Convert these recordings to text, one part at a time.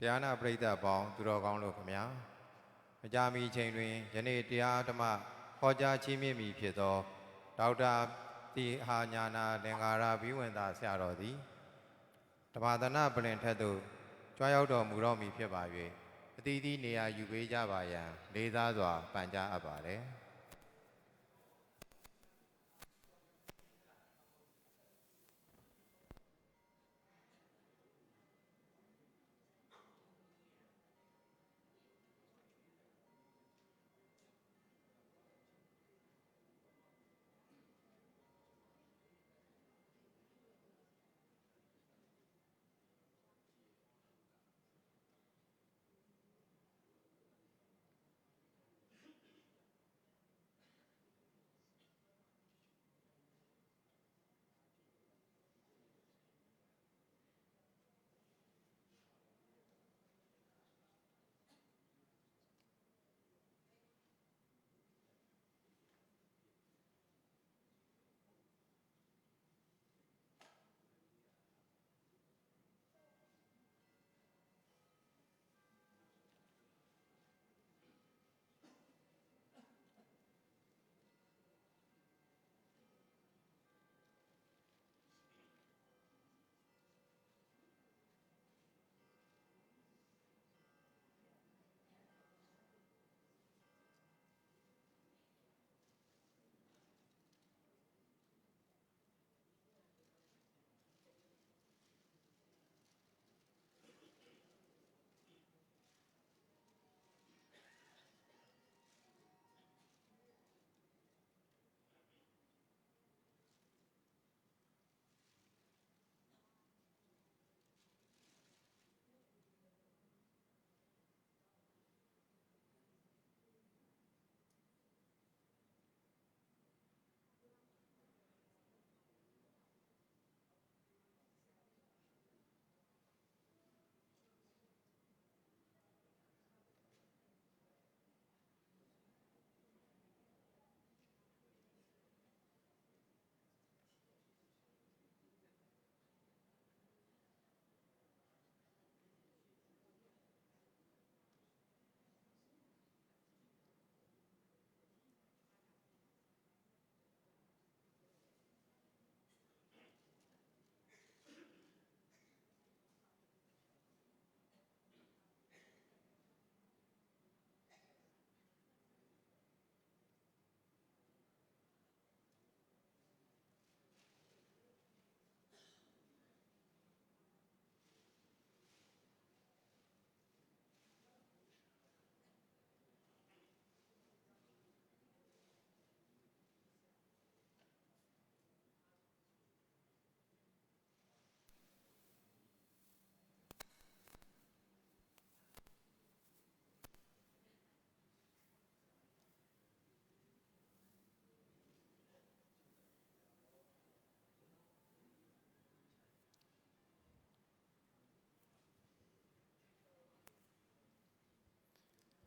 တရားနာပရိသတ်ပေါင်းသူတော်ကောင်းတို့ခမညာမကြာမီချိန်တွင်ယနေ့တရားဓမ္မဟောကြားချီးမြှင့်မည်ဖြစ်သောဒေါက်တာတိဟာညာနာလင်္ကာရဘိဝန္တာဆရာတော်သည်ဓမ္မသနာပလင်ထက်သို့ကြွားရောက်တော်မူတော်မူဖြစ်ပါ၍အသီးသီးနေရာယူပေးကြပါရန်လေးစားစွာပန်ကြားအပ်ပါတယ်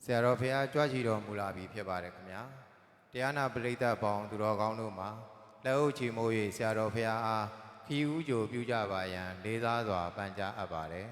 ဆရာတော်ဖရာကြွချီတော်မူလာပြီဖြစ်ပါတယ်ခင်ဗျာတရားနာပရိသတ်ပေါင်းသူတော်ကောင်းတို့မှာလက်အုပ်ချီမိုး၍ဆရာတော်ဖရာအားခီးဦးကြိုပြုကြပါရန်လေးစားစွာပန်ကြားအပ်ပါတယ်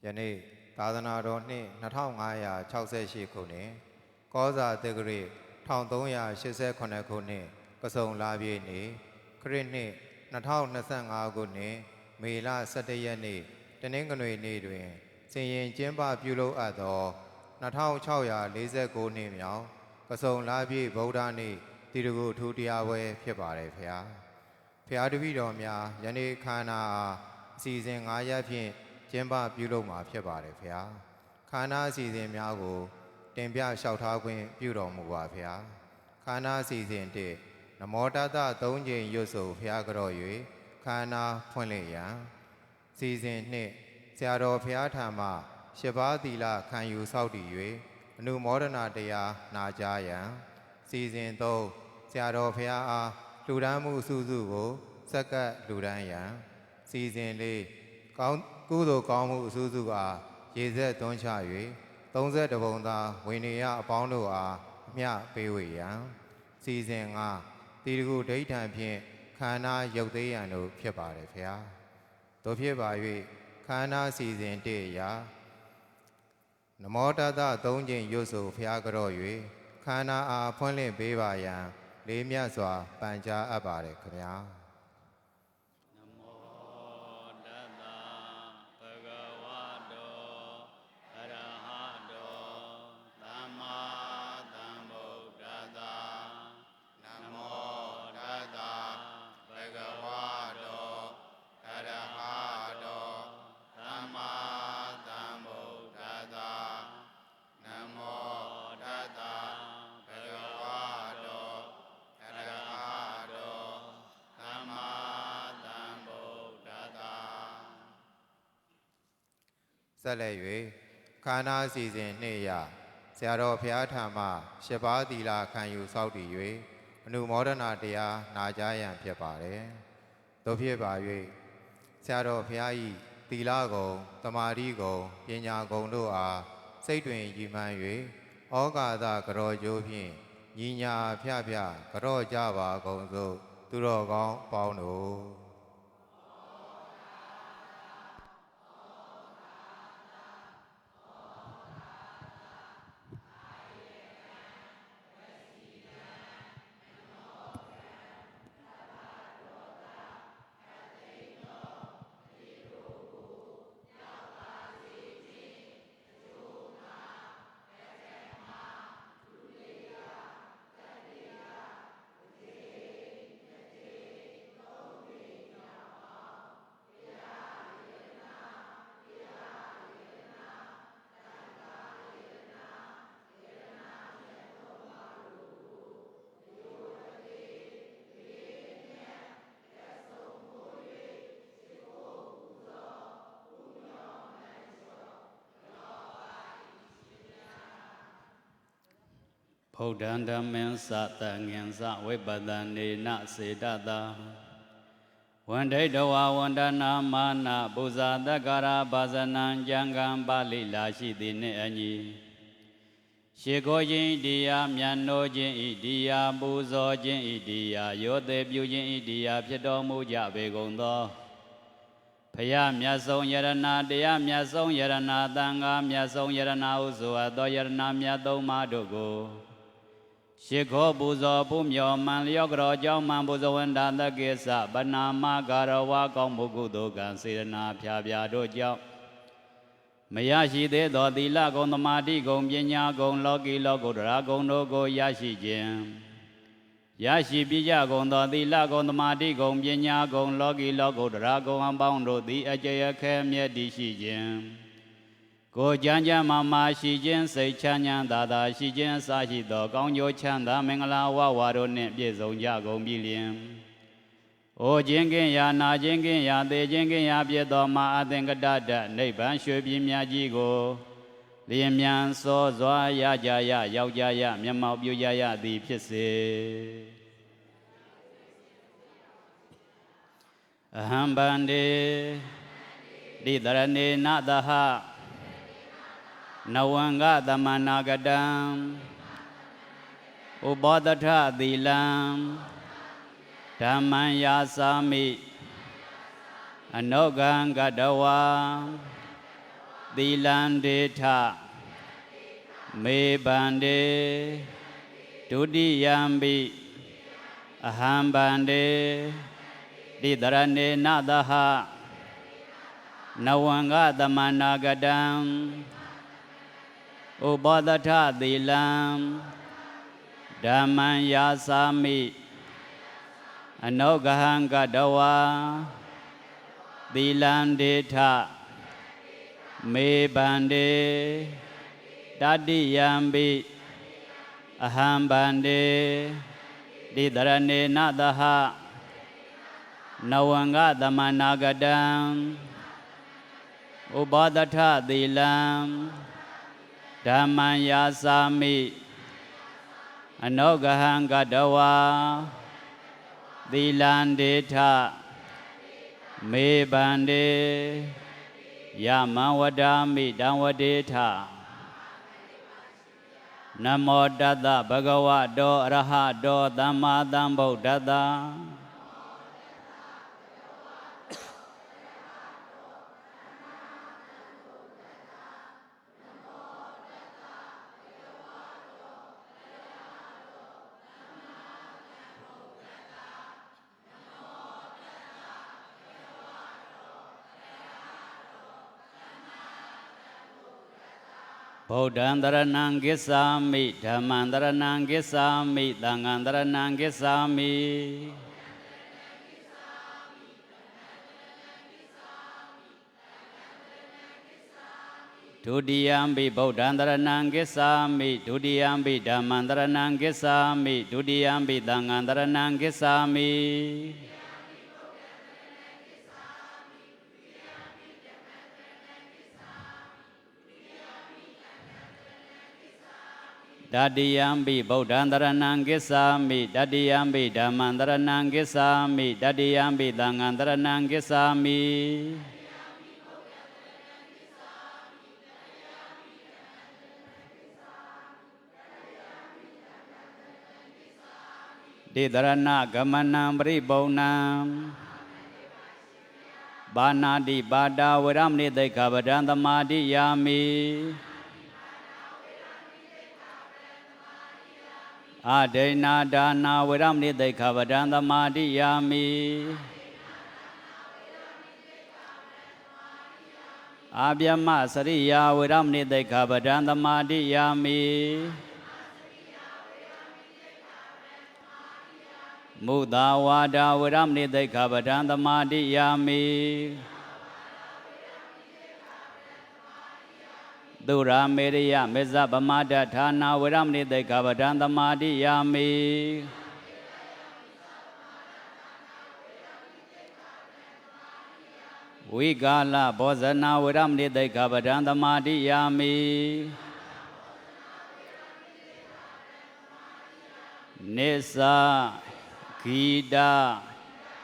ယနေ့သာသနာတော်နှစ်2568ခုနှစ်ကောဇာတက္ကရာ1388ခုနှစ်ကစုံလပြည့်နေ့ခရစ်နှစ်2025ခုနှစ်မေလ17ရက်နေ့တနင်္ဂနွေနေ့တွင်စင်ရင်ကျင်းပပြုလုပ်အပ်သော2649နှစ်မြောက်ကစုံလပြည့်ဗုဒ္ဓနေ့တိရဂုထူးတရားပွဲဖြစ်ပါတယ်ဖျားဖျားတပည့်တော်များယနေ့ခန္ဓာအားအစီအစဉ်9ရက်ဖြင့်ကျင်းပပြုလုပ်မှာဖြစ်ပါတယ်ဖျားခန္ဓာအစီအစဉ်များကိုတင်ပြလျှောက်ထားခွင့်ပြုတော်မူပါဖျားခန္ဓာအစီအစဉ်1နမောတတ3ကြိမ်ရွတ်ဆိုဖျားကြော၍ခန္ဓာဖွင့်လင့်ရန်စီစဉ်2ဆရာတော်ဖျားထံမှ8ပါးသီလခံယူဆောက်တည်၍အနုမောဒနာတရားနာကြားရန်စီစဉ်3ဆရာတော်ဖျားအားလှူဒန်းမှုစုစုကိုစက္ကပ်လှူဒန်းရန်စီစဉ်4ကုသိုလ်ကောင်းမှုအစုစုအားရေဆက်သွန်းချ၍30ပုံသာဝိနည်းအပေါင်းတို့အားအမျှပေးဝေရန်စီစဉ်5တိရဂုဒိဋ္ဌံဖြင့်ခန္ဓာရုပ်သေးရန်တို့ဖြစ်ပါတယ်ဖျားတို့ဖြစ်ပါ၍ခန္ဓာစီစဉ်1ရာနမောတတ3ကြိမ်ရွတ်ဆိုဖျားကြော၍ခန္ဓာအားဖွင့်လှစ်ပေးပါရန်လေးမြတ်စွာပန်ကြားအပ်ပါတယ်ခင်ဗျာဆက်လက်၍ခန္ဓာအစီအစဉ်2ရဆရာတော်ဘုရားထံမှ8ပါးသီလခံယူဆောက်တည်၍အနုမောဒနာတရားနာကြားရန်ဖြစ်ပါတယ်။သို့ဖြစ်ပါ၍ဆရာတော်ဘုရား၏သီလဂုဏ်သမာဓိဂုဏ်ပညာဂုဏ်တို့အားစိတ်တွင်ရည်မှန်း၍ဩကာသကရောကျိုးဖြင့်ညီညာဖြဖြကရောကြပါကုန်စို့သူတော်ကောင်းပေါင်းတို့ဗုဒ္ဓံဓမ္မံသတံငင်္စဝိပဿနေနစေတသာဝန္ဒိတဝဝန္ဒနာမာနပူဇာတက္ကရာဘာဇနံကြံကံပါဠိလာရှိသည်နှင့်အညီရှေကိုခြင်းဣတိယမြတ်နိုးခြင်းဣတိယပူဇော်ခြင်းဣတိယရောသေးပြုခြင်းဣတိယဖြစ်တော်မူကြပေကုန်သောဖယားမြတ်ဆုံးယရဏတရားမြတ်ဆုံးယရဏသံဃာမြတ်ဆုံးယရဏဟုဆိုအပ်သောယရဏမြတ်သုံးပါးတို့ကိုရှိခိုးပူဇော်ပူမြော်မှန်လျော့ကြောကြောင့်မှန်ပူဇော်ဝန္တာတကိစ္စဗနာမကာရဝကောင်းမှုကုသိုလ်ကံစေရနာဖြာဖြာတို့ကြောင့်မရရှိသေးသောသီလဂုဏ်သမာဓိဂုဏ်ပညာဂုဏ်လောကီလောကုတ္တရာဂုဏ်တို့ကိုရရှိခြင်းရရှိပြီးကြကုန်သောသီလဂုဏ်သမာဓိဂုဏ်ပညာဂုဏ်လောကီလောကုတ္တရာဂုဏ်အပေါင်းတို့သည်အကျယခဲမြတ်တည်ရှိခြင်းကိုကြမ်းကြမ်းမာမာရှိခြင်းစိတ်ချမ်းချမ်းသာသာရှိခြင်းအစရှိသောကောင်းကျိုးချမ်းသာမင်္ဂလာဝဝါတို့နှင့်ပြည့်စုံကြကုန်ပြီလျှင်အိုခြင်းကင်းရာနာခြင်းကင်းရာသေခြင်းကင်းရာပြည့်သောမာအသင်္ကတတနိဗ္ဗာန်ရွှေပြည်မြတ်ကြီးကိုလျင်မြန်စောစွာရကြရရောက်ကြရမျက်မှောက်ပြုကြရသည်ဖြစ်စေအဟံဗန္တေတိတရဏေနသဟနဝံကသမနာကတံဥပောတထသီလံဓမ္မံယာစာမိအနုကံကတဝါသ သီလံဒေထမေဘန္တေဒုတိယံပိအဟံဘန္တေတိတရဏေနသဟနဝံကသမန္နာကတံဥပဒထသီလံဓမ္မံယာစာမိအနုဂဟံကတဝါသီလံဒေထမေဘန္တေတတိယံပိအဟံဘန္တေတိတရဏေနသဟနဝံကသမန္နာကတံဥပဒထသီလံဓမ္မံယာစာမိအနုဂဟံကတဝါသီလံဒေထမေဘန္တေယမံဝဒာမိတံဝဒေထနမောတတ္တဗဂဝတောအရဟတောသမ္မာသမ္ဗုဒ္ဓတ္တဗုဒ္ဓံတရဏံကိစ္ဆာမိဓမ္မံတရဏံကိစ္ဆာမိသံဃံတရဏံကိစ္ဆာမိဒုတိယံပိဗုဒ္ဓံတရဏံကိစ္ဆာမိဒုတိယံပိဓမ္မံတရဏံကိစ္ဆာမိဒုတိယံပိသံဃံတရဏံကိစ္ဆာမိတတိယံပိဗုဒ္ဓံတရဏံကိစ္ဆာမိတတိယံပိဓမ္မံတရဏံကိစ္ဆာမိတတိယံပိသံဃံတရဏံကိစ္ဆာမိတိတရဏဂမနံပရိပုံဏံဘာနာတိပါဒဝရမဏိသိက္ခာပဒံသမာဓိယာမိအဒိဏဒါနာဝရမဏိသိက္ခာပဒံသမာဓိယာမိအာဗျမစရိယာဝရမဏိသိက္ခာပဒံသမာဓိယာမိမုသာဝါဒဝရမဏိသိက္ခာပဒံသမာဓိယာမိသုရာမေရိယမေဇဗမဒဌာနာဝရမဏိသိက္ခာပဒံသမာဓိယာမိဝိကာလဘောဇနာဝရမဏိသိက္ခာပဒံသမာဓိယာမိနိစ္စဂီတ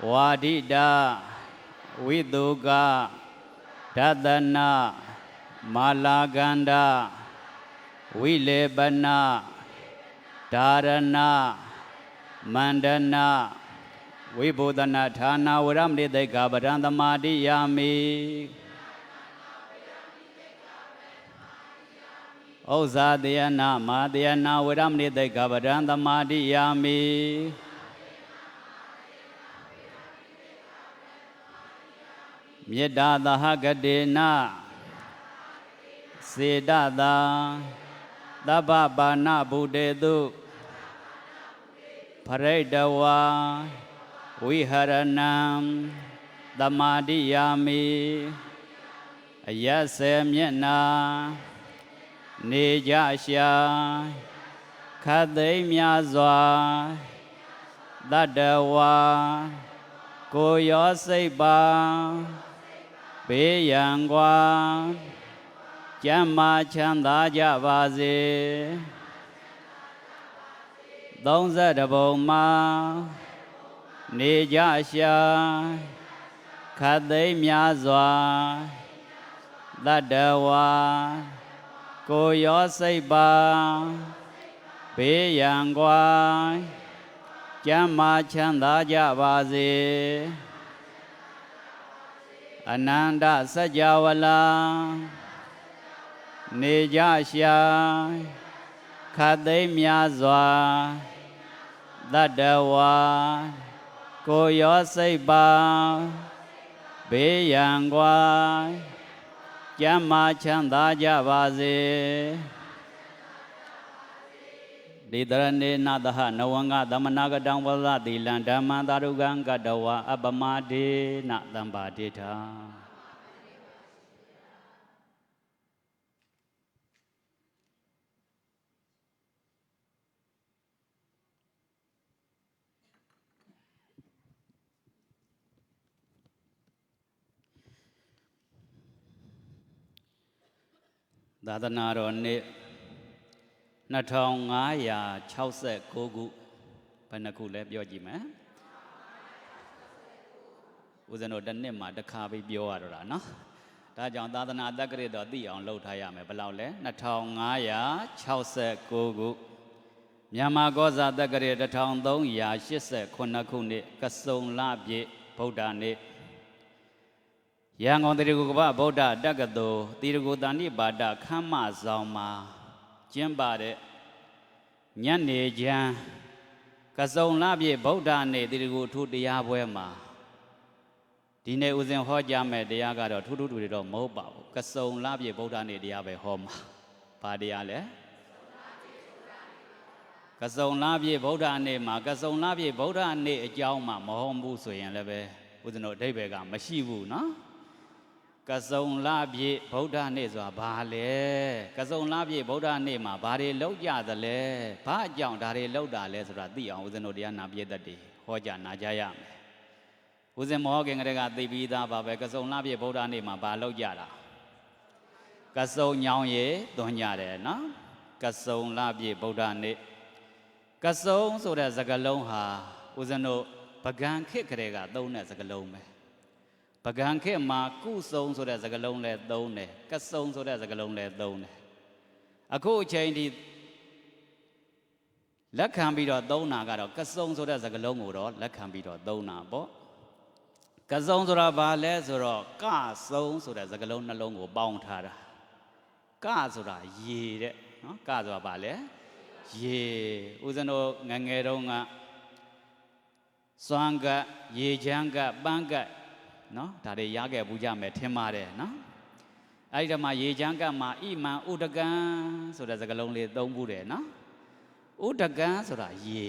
ဝါဒိတဝိတုကဒသနာမာလာကန္ဒဝိလေပနဓာရဏမန္ဒနာဝိဘုဒနာဌာနာဝရမဏိသိက္ခာပဒံသမာဓိယာမိဩဇာတယနာမာတယနာဝရမဏိသိက္ခာပဒံသမာဓိယာမိမေတ္တာသဟဂတေနစေတသာသဗ္ဗပါဏဗုတေတုပရိတဝါဝိဟရဏံသမာဓိယာမိအယဆေမျက်နာနေကြရှာခတ်သိမ်းများစွာတတ္တဝါကိုရောစိတ်ပါဘေးရန်ကွာကျမ်းမာချမ်းသာကြပါစေ30ဘုံမှာနေကြရှာခတ်သိမ်းများစွာတတ္တဝါကိုရောစိတ်ပါဘေးရန်ကွာကျမ်းမာချမ်းသာကြပါစေအနန္တစัจ java လာ နေကြရှာခတ်သိမ်းများစွာတတ္တဝါကိုရောစိတ်ပါဘေးရန်ကွာကျမ်းမာချမ်းသာကြပါစေဒီတရဏေနသဟနဝံကသမနာကတံဝဇတိလံဓမ္မသာရုကံကတဝအပမဒေနသံပါတိထာသာသနာတော်နှစ်2569ခုဘယ်နှခုလဲပြောကြည့်မယ်ဦးဇင်းတို့တစ်နှစ်မှာတစ်ခါပြီးပြောရတော့တာနော်ဒါကြောင့်သာသနာတက္ကရာတော်သိအောင်လုပ်ထားရမယ်ဘယ်လောက်လဲ2569ခုမြန်မာကောဇာတက္ကရာ1389ခုနှစ်ကစုံလပြည့်ဗုဒ္ဓနေ့ရန်ကုန်တိရကုကပဗုဒ္ဓတက္ကသိုလ်တိရကုတဏိပါဒခမ်းမဆောင်မှာကျင်းပတဲ့ညနေချမ်းကစုံလပြည့်ဗုဒ္ဓနေ့တိရကုထူတရားပွဲမှာဒီနေ့ဦးဇင်းဟောကြားမဲ့တရားကတော့ထူးထူးတွေတော့မဟုတ်ပါဘူးကစုံလပြည့်ဗုဒ္ဓနေ့တရားပဲဟောမှာဘာတရားလဲကစုံလပြည့်ဗုဒ္ဓနေ့မှာကစုံလပြည့်ဗုဒ္ဓနေ့အကြောင်းမှမဟောဘူးဆိုရင်လည်းပဲဦးဇင်းတို့အဓိပ္ပာယ်ကမရှိဘူးနော်ကစုံလပြည့်ဗုဒ္ဓနေ့ဆိုတာဘာလဲကစုံလပြည့်ဗုဒ္ဓနေ့မှာဘာတွေလောက်ကြသလဲဘာအကြောင်းဒါတွေလောက်တာလဲဆိုတာသိအောင်ဦးဇင်းတို့တရားနာပြည့်တတ်တယ်ဟောကြားနာကြရမယ်ဦးဇင်းမောခင်ကတည်းကသိပြီးသားပါပဲကစုံလပြည့်ဗုဒ္ဓနေ့မှာဘာလောက်ကြတာကစုံညောင်းရည်သွန်ကြတယ်နော်ကစုံလပြည့်ဗုဒ္ဓနေ့ကစုံဆိုတဲ့စကားလုံးဟာဦးဇင်းတို့ပကံခေတ်ကလေးကသုံးတဲ့စကားလုံးပဲပကံခေတ်မှာကုစုံဆိုတဲ့စကားလုံးလည်းသုံးတယ်ကစုံဆိုတဲ့စကားလုံးလည်းသုံးတယ်အခုအချိန်ဒီလက်ခံပြီးတော့သုံးတာကတော့ကစုံဆိုတဲ့စကားလုံးကိုတော့လက်ခံပြီးတော့သုံးတာပေါ့ကစုံဆိုတာဘာလဲဆိုတော့ကစုံဆိုတဲ့စကားလုံးနှလုံးကိုပေါင်းထားတာကဆိုတာရေတဲ့နော်ကဆိုတာဘာလဲရေဦးဇင်းတို့ငငယ်တုန်းကစွမ်းကရေချမ်းကပန်းကနော်ဒါတွေရခဲ့ဘူးကြမယ်ထင်ပါတယ်နော်အဲ့ဒီမှာရေချမ်းကမှာဣမံဥဒကံဆိုတဲ့စကားလုံးလေးသုံးဘူးတယ်နော်ဥဒကံဆိုတာရေ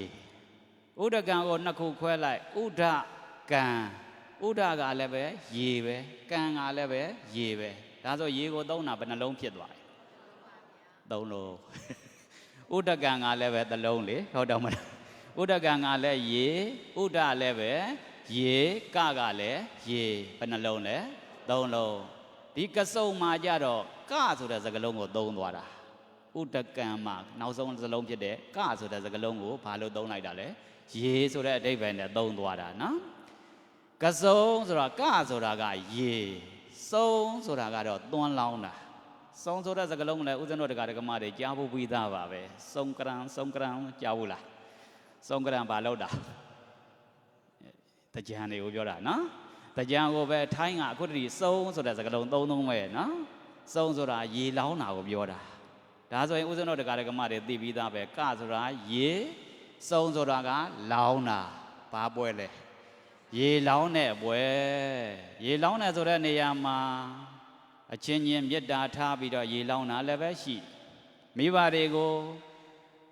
ဥဒကံကိုနှစ်ခုခွဲလိုက်ဥဒကံဥဒကလည်းပဲရေပဲကံကလည်းပဲရေပဲဒါဆိုရေကိုသုံးတာဘယ်နှလုံးဖြစ်သွားလဲသုံးလုံးဥဒကံကလည်းပဲတစ်လုံးလေဟုတ်တော့မလားဥဒကံကလည်းရေဥဒလည်းပဲရေကလည်းရေဘယ်နှလုံးလဲသုံးလုံးဒီကစုံမှာကြတော့ကဆိုတဲ့စကားလုံးကိုသုံးသွားတာဥဒကံမှာနောက်ဆုံးစလုံးဖြစ်တဲ့ကဆိုတဲ့စကားလုံးကိုဘာလို့သုံးလိုက်တာလဲရေဆိုတဲ့အဓိပ္ပာယ်နဲ့သုံးသွားတာနော်ကစုံဆိုတာကဆိုတာကရေစုံဆိုတာကတော့သွန်းလောင်းတာစုံဆိုတဲ့စကားလုံးလည်းဦးဇင်းတို့တရားဓမ္မတွေကြားဖို့ပြီးသားပါပဲစုံကရံကြားဘူးလားစုံကရံဘာလို့တာတကြံတွေကိုပြောတာနော်တကြံကိုပဲထိုင်းကအခုတည်းစုံဆိုတဲ့စကားလုံးသုံးပဲနော်စုံဆိုတာရေလောင်းတာကိုပြောတာဒါဆိုရင်ဦးဇင်းတို့တရားဓမ္မတွေသိပြီးသားပဲကဆိုတာရေစုံဆိုတာကလောင်းတာဘာပွဲလဲရေလောင်းတဲ့ပွဲရေလောင်းတဲ့ဆိုတဲ့နေရာမှာအချင်းချင်းမေတ္တာထားပြီးတော့ရေလောင်းတာလည်းပဲရှိမိဘတွေကို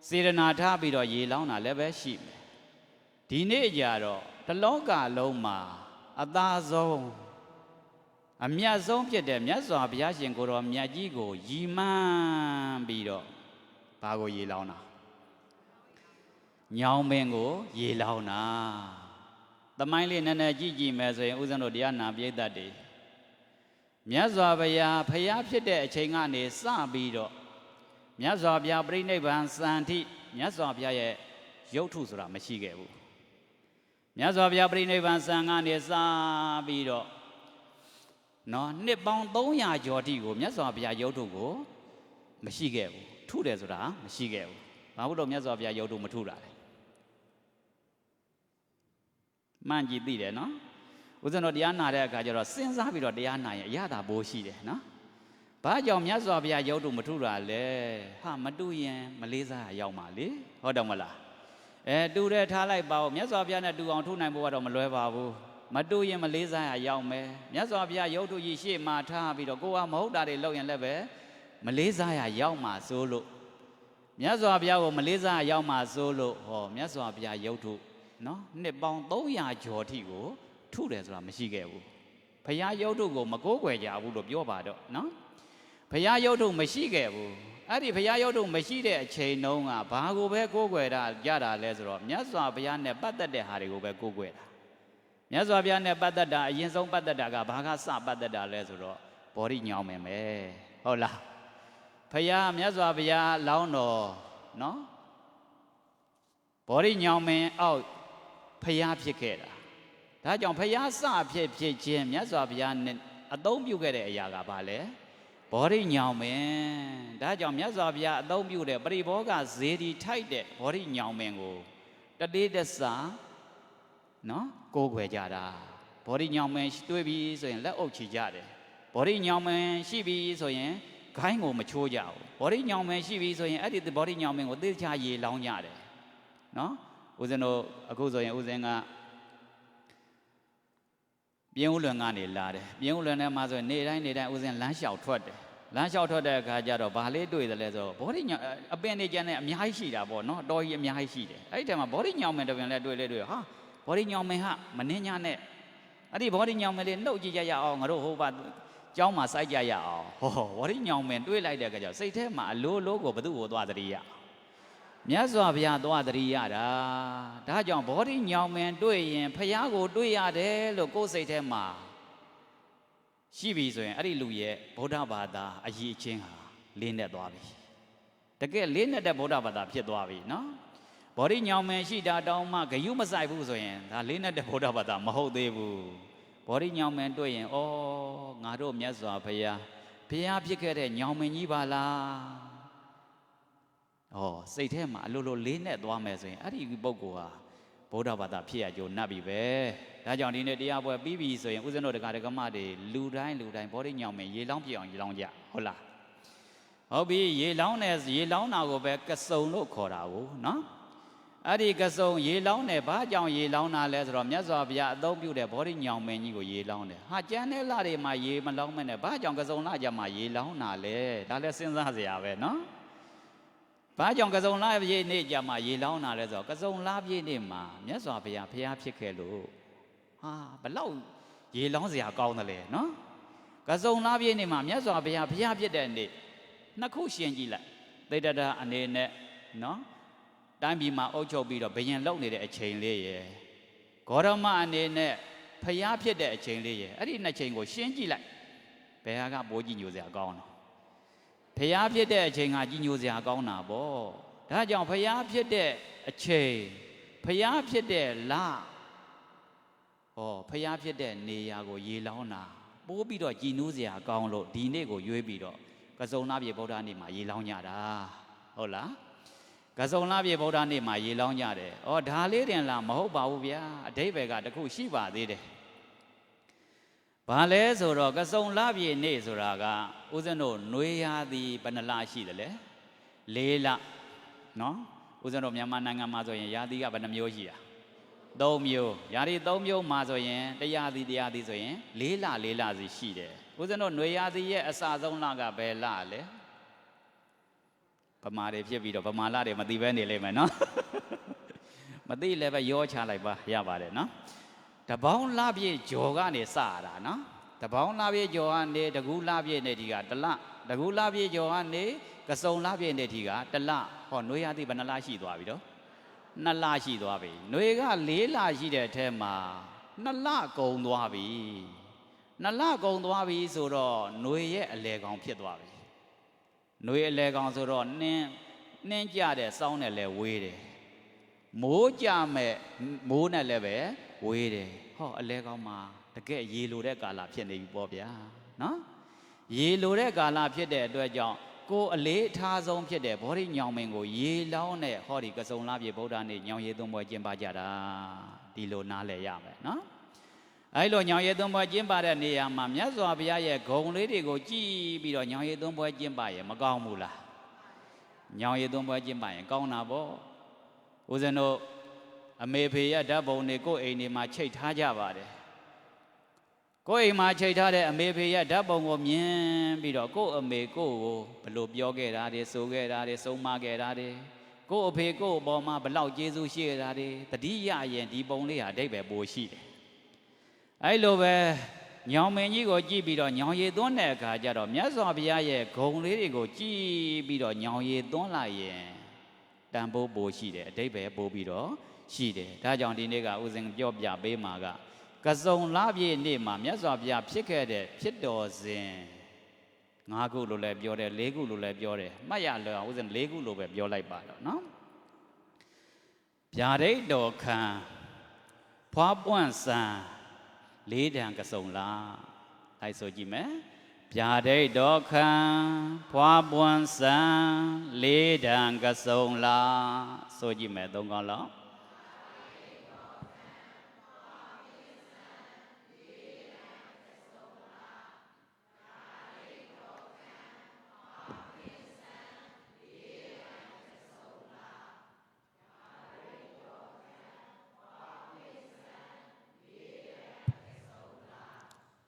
စေတနာထားပြီးတော့ရေလောင်းတာလည်းပဲရှိမယ်ဒီနေ့ကြတော့တလောကလုံးမှာအသာဆုံးအမြတ်ဆုံးဖြစ်တဲ့မြတ်စွာဘုရားရှင်ကိုတော်မြတ်ကြီးကိုရည်မှန်းပြီးတော့ဘာကိုရေလောင်းတာညောင်ပင်ကိုရေလောင်းတာသမိုင်းလေးနည်းနည်းကြည့်မယ်ဆိုရင်ဦးဇင်းတို့တရားနာပိဋကတ်တွေမြတ်စွာဘုရားဖျားဖြစ်တဲ့အချိန်ကနေစပြီးတော့မြတ်စွာဘုရားပြိဋိဘံစံထိမြတ်စွာဘုရားရဲ့ရုပ်ထုဆိုတာမရှိခဲ့ဘူးမြတ်စွာဘုရားပြိဋိဘံစံကနေစပြီးတော့နော်နှစ်ပေါင်း300ကျော်တိကိုမြတ်စွာဘုရားရုပ်ထုကိုမရှိခဲ့ဘူးထုတယ်ဆိုတာမရှိခဲ့ဘူးဘာလို့မြတ်စွာဘုရားရုပ်ထုမထုတာလဲမှန်ကြည့်သိတယ်နော်ဦးဇင်းတို့တရားနာတဲ့အခါကျတော့စဉ်းစားပြီးတော့တရားနာရင်အရသာပိုးရှိတယ်နော် ဘာကြောင့်မြတ်စွာဘုရားရုပ်တုမထုတာလဲဟာမတူရင်မလေးစားရောက်မှာလေဟုတ်တယ်မလားတူတယ်ထားလိုက်ပါဦးမြတ်စွာဘုရားနဲ့တူအောင်ထုနိုင်ဖို့ကတော့မလွယ်ပါဘူးမတူရင်မလေးစားရောက်မယ်မြတ်စွာဘုရားရုပ်တုကြီးရှေ့မှာထားပြီးတော့ကိုကမဟုတ်တာတွေလုပ်ရင်လည်းပဲမလေးစားရောက်မှာစိုးလို့မြတ်စွာဘုရားကိုမလေးစားရောက်မှာစိုးလို့ဟောမြတ်စွာဘုရားရုပ်တုနော်နှစ်ပေါင်း300ကျော်ထိကိုထုတယ်ဆိုတာမရှိခဲ့ဘူးဘုရားရုပ်တုကိုမကိုးကွယ်ကြဘူးလို့ပြောပါတော့နော်ဘုရားရုပ်တုမရှိခဲ့ဘူးအဲ့ဒီဘုရားရုပ်တုမရှိတဲ့အချိန်တုန်းကဘာကိုပဲကိုးကွယ်တာကြတာလဲဆိုတော့မြတ်စွာဘုရားနဲ့ပတ်သက်တဲ့ဟာတွေကိုပဲကိုးကွယ်တာမြတ်စွာဘုရားနဲ့ပတ်သက်တာအရင်ဆုံးပတ်သက်တာကဘာကစပတ်သက်တာလဲဆိုတော့ဘောဓိညောင်းမယ်ပဲဟုတ်လားဘုရားမြတ်စွာဘုရားလောင်းတော်နော်ဘောဓိညောင်းမင်းအောက်ဘုရားဖြစ်ခဲ့တာဒါကြောင့်ဘုရားစဖြစ်ခြင်းမြတ်စွာဘုရားနဲ့အသုံးပြုခဲ့တဲ့အရာကဘာလဲဘောဓိညောင်မင်းဒါကြောင့်မြတ်စွာဘုရားအသုံးပြုတဲ့ပရိဘောဂဇေဒီထိုက်တဲ့ဘောဓိညောင်မင်းကိုတတိတဆာနော်ကိုးကွယ်ကြတာဘောဓိညောင်မင်းတွေ့ပြီဆိုရင်လက်အုပ်ချကြတယ်ဘောဓိညောင်မင်းရှိပြီဆိုရင်ခိုင်းကိုမချိုးကြဘူးဘောဓိညောင်မင်းရှိပြီဆိုရင်အဲ့ဒီဘောဓိညောင်မင်းကိုသေချာရေလောင်းကြတယ်နော်ဦးဇင်းတို့အခုဆိုရင်ဦးဇင်းကပြင်းဦးလွန်ကနေလာတယ်ပြင်းဦးလွန်ထဲမှာဆိုရင်နေတိုင်းဦးဇင်းလမ်းလျှောက်ထွက်တယ်လမ်းလျှောက်ထွက်တဲ့အခါကျတော့ဘာလေးတွေ့တယ်လဲဆိုတော့ဘောဓိညောင်အပင်နေကျန်တဲ့အများကြီးရှိတာပေါ့နော်တော်ကြီးအများကြီးရှိတယ်အဲ့ဒီထဲမှာဘောဓိညောင်မင်းတပင်လဲတွေ့ဟာဘောဓိညောင်မင်းဟာမနှင်းညနဲ့အဲ့ဒီဘောဓိညောင်မင်းလေးနှုတ်ကြည့်ကြရအောင်ငါတို့ဟိုဘကျောင်းမှာစိုက်ကြရအောင်ဟောဘောဓိညောင်မင်းတွေ့လိုက်တဲ့အခါကျတော့စိတ်ထဲမှာအလိုလိုကိုဘသူ့ကိုသွားတတိယမြတ်စွာဘုရားသွားတရိရတာဒါကြောင့်ဘောဓိညောင်မင်းတွေ့ရင်ဖယားကိုတွေ့ရတယ်လို့ကိုယ်စိတ်ထဲမှာရှိပြီဆိုရင်အဲ့ဒီလူရဲ့ဗုဒ္ဓဘာသာအရေးအချင်းဟာလေးနဲ့သွားပြီတကယ်လေးနဲ့တဲ့ဗုဒ္ဓဘာသာဖြစ်သွားပြီနော်ဘောဓိညောင်မင်းရှိတာတောင်းမှဂယုမဆိုင်ဘူးဆိုရင်ဒါလေးနဲ့တဲ့ဗုဒ္ဓဘာသာမဟုတ်သေးဘူးဘောဓိညောင်မင်းတွေ့ရင်ဩငါတို့မြတ်စွာဘုရားဖြစ်ခဲ့တဲ့ညောင်မင်းကြီးပါလားစိတ်ထဲမှာအလိုလိုလေးနဲ့သွားမယ်ဆိုရင်အဲ့ဒီပုဂ္ဂိုလ်ဟာဗုဒ္ဓဘာသာဖြစ်ရကြိုးနှပ်ပြီပဲဒါကြောင့်ဒီနေ့တရားပွဲပြီးပြီဆိုရင်ဦးဇင်းတို့ဒကာမတွေလူတိုင်းဘောဓိညောင်မယ်ရေလောင်းပြအောင်ရေလောင်းကြဟုတ်လားဟုတ်ပြီရေလောင်းတာကိုပဲကစုံလို့ခေါ်တာကိုနော်အဲ့ဒီကစုံရေလောင်းတယ်ဘာကြောင့်ရေလောင်းတာလဲဆိုတော့မြတ်စွာဘုရားအသုံးပြုတဲ့ဘောဓိညောင်မင်းကြီးကိုရေလောင်းတယ်ဟာကျန်တဲ့လတွေမှာရေမလောင်းမဲ့နဲ့ဘာကြောင့်ကစုံလကြမှာရေလောင်းတာလဲဒါလည်းစဉ်းစားစရာပဲနော်ဘာကြောင့်ကစုံလပြည့်နေ့ကြမှာရေလောင်းတာလဲဆိုတော့ကစုံလပြည့်နေ့မှာမြတ်စွာဘုရားဖြစ်ခဲ့လို့ဟာဘလောက်ရေလောင်းစရာကောင်းတယ်လေနော်ကစုံလပြည့်နေ့မှာမြတ်စွာဘုရားဖြစ်တဲ့နေ့နှစ်ခုရှင်းကြည့်လိုက်သေတ္တတာအနေနဲ့နော်တိုင်းပြည်မှာအုပ်ချုပ်ပြီးတော့ဘယင်လုံနေတဲ့အချိန်လေးရယ်ဂေါရမအနေနဲ့ဖျားဖြစ်တဲ့အချိန်လေးရယ်အဲ့ဒီနှစ်ချိန်ကိုရှင်းကြည့်လိုက်ဘယ်ဟာကပိုးကြည့်ညိုစရာကောင်းလဲဖျားဖြစ်တဲ့အချိန်ကကြည်ညိုစရာကောင်းတာပေါ့ဒါကြောင့်ဖျားဖြစ်တဲ့အချိန်ဖျားဖြစ်တဲ့လဖျားဖြစ်တဲ့နေရာကိုရေလောင်းတာပိုးပြီးတော့ကြည်နူးစရာကောင်းလို့ဒီနေ့ကိုရွေးပြီးတော့ကစုံလပြေဗုဒ္ဓနေ့မှာရေလောင်းကြတာဟုတ်လားကစုံလပြေဗုဒ္ဓနေ့မှာရေလောင်းကြတယ်ဒါလေးတင်လားမဟုတ်ပါဘူးဗျာအဓိပ္ပာယ်ကတခုရှိပါသေးတယ်ဘာလဲဆိုတော့ကစုံလပြေနေ့ဆိုတာကဦးဇင်းတို့နွေရာသီဘယ်နှလရှိတယ်လဲ4လနော်ဦးဇင်းတို့မြန်မာနိုင်ငံမှာဆိုရင်ရာသီကဘယ်နှမျိုးရှိတာ3မျိုးရာသီ3မျိုးမှာဆိုရင်တရားသီဆိုရင်4လစီရှိတယ်ဦးဇင်းတို့နွေရာသီရဲ့အစဆုံးလကဘယ်လလဲဗမာတွေဖြစ်ပြီးတော့ဗမာလတွေမသိပဲနေလိမ့်မယ်နော်မသိလည်းပဲရောချလိုက်ပါရပါတယ်နော်တပေါင်းလပြည့်ကျော်ကနေစရတာနော်တပေါင်းလပြည့်ကျော်ကနေတကူလပြည့်နေဒီကတလတကူလပြည့်ကျော်ကနေကစုံလပြည့်နေဒီကတလနွေရာသီဘယ်နှလရှိသွားပြီတော့2လရှိသွားပြီနွေက4လရှိတဲ့အထဲမှာ2လကုန်သွားပြီ2လကုန်သွားပြီဆိုတော့နွေရဲ့အလဲကောင်ဖြစ်သွားပြီနွေအလဲကောင်ဆိုတော့နှင်းကြတဲ့စောင်းနဲ့လဲဝေးတယ်မိုးကြမဲ့မိုးနဲ့လည်းပဲဝေးတယ်အလဲကောင်မှာတကယ်ရေလိုတဲ့ကာလဖြစ်နေပြီပေါ့ဗျာနော်ရေလိုတဲ့ကာလဖြစ်တဲ့အတွက်ကြောင့်ကိုအလေးထားဆုံးဖြစ်တဲ့ဘောဓိညောင်မင်းကိုရေလောင်းတဲ့ဟောဒီကစုံလပြေဗုဒ္ဓနေ့ညောင်ရည်သွန်းပွဲကျင်းပကြတာဒီလိုနားလည်ရမယ်နော် အဲ့လိုညောင်ရည်သွန်းပွဲကျင်းပတဲ့နေရာမှာမြတ်စွာဘုရားရဲ့ဂုဏ်လေးတွေကိုကြည်ပြီးတော့ညောင်ရည်သွန်းပွဲကျင်းပရင်မကောင်းဘူးလားညောင်ရည်သွန်းပွဲကျင်းပရင်ကောင်းတာပေါ့ဦးဇင်းတို့အမေဖေရဓာတ်ပုံတွေကိုယ့်အိမ်တွေမှာချိတ်ထားကြပါတယ်ကိုယ့်အိမ်မှာချိတ်ထားတဲ့အမေဖေရဓာတ်ပုံကိုမြင်ပြီးတော့ကိုယ့်အမေကိုယ့်ကိုဘလို့ပြောခဲ့တာတွေဆိုခဲ့တာတွေဆုံးမခဲ့တာတွေကိုယ့်အဖေကိုယ့်အပေါ်မှာဘလောက်ကျေးဇူးရှိခဲ့တာတွေတတိယရင်ဒီပုံလေးဟာအဓိပ္ပာယ်ပိုရှိတယ်အဲ့လိုပဲညောင်မင်းကြီးကိုကြည့်ပြီးတော့ညောင်ရည်သွန်းတဲ့အခါကျတော့မြတ်စွာဘုရားရဲ့ဂုဏ်လေးတွေကိုကြည့်ပြီးတော့ညောင်ရည်သွန်းလိုက်ရင်တန်ဖိုးပိုရှိတယ်အဓိပ္ပာယ်ပိုပြီးတော့ရှိတယ်ဒါကြောင့်ဒီနေ့ကဥစဉ်ပြောပြပေးမှာကကစုံလပြည့်နေ့မှာမြတ်စွာဘုရားဖြစ်ခဲ့တဲ့ဖြစ်တော်စဉ်၅ခုလို့လည်းပြောတယ်၄ခုလို့လည်းပြောတယ်မှတ်ရလောဥစဉ်၄ခုလို့ပဲပြောလိုက်ပါတော့နော်ဗျာဒိတ်တော်ခံဖွားပွန့်ဆန်လေးတန်ကစုံလားလိုက်ဆိုကြည့်မယ်ဗျာဒိတ်တော်ခံဖွားပွန့်ဆန်လေးတန်ကစုံလားဆိုကြည့်မယ်သုံးကောင်းလောက်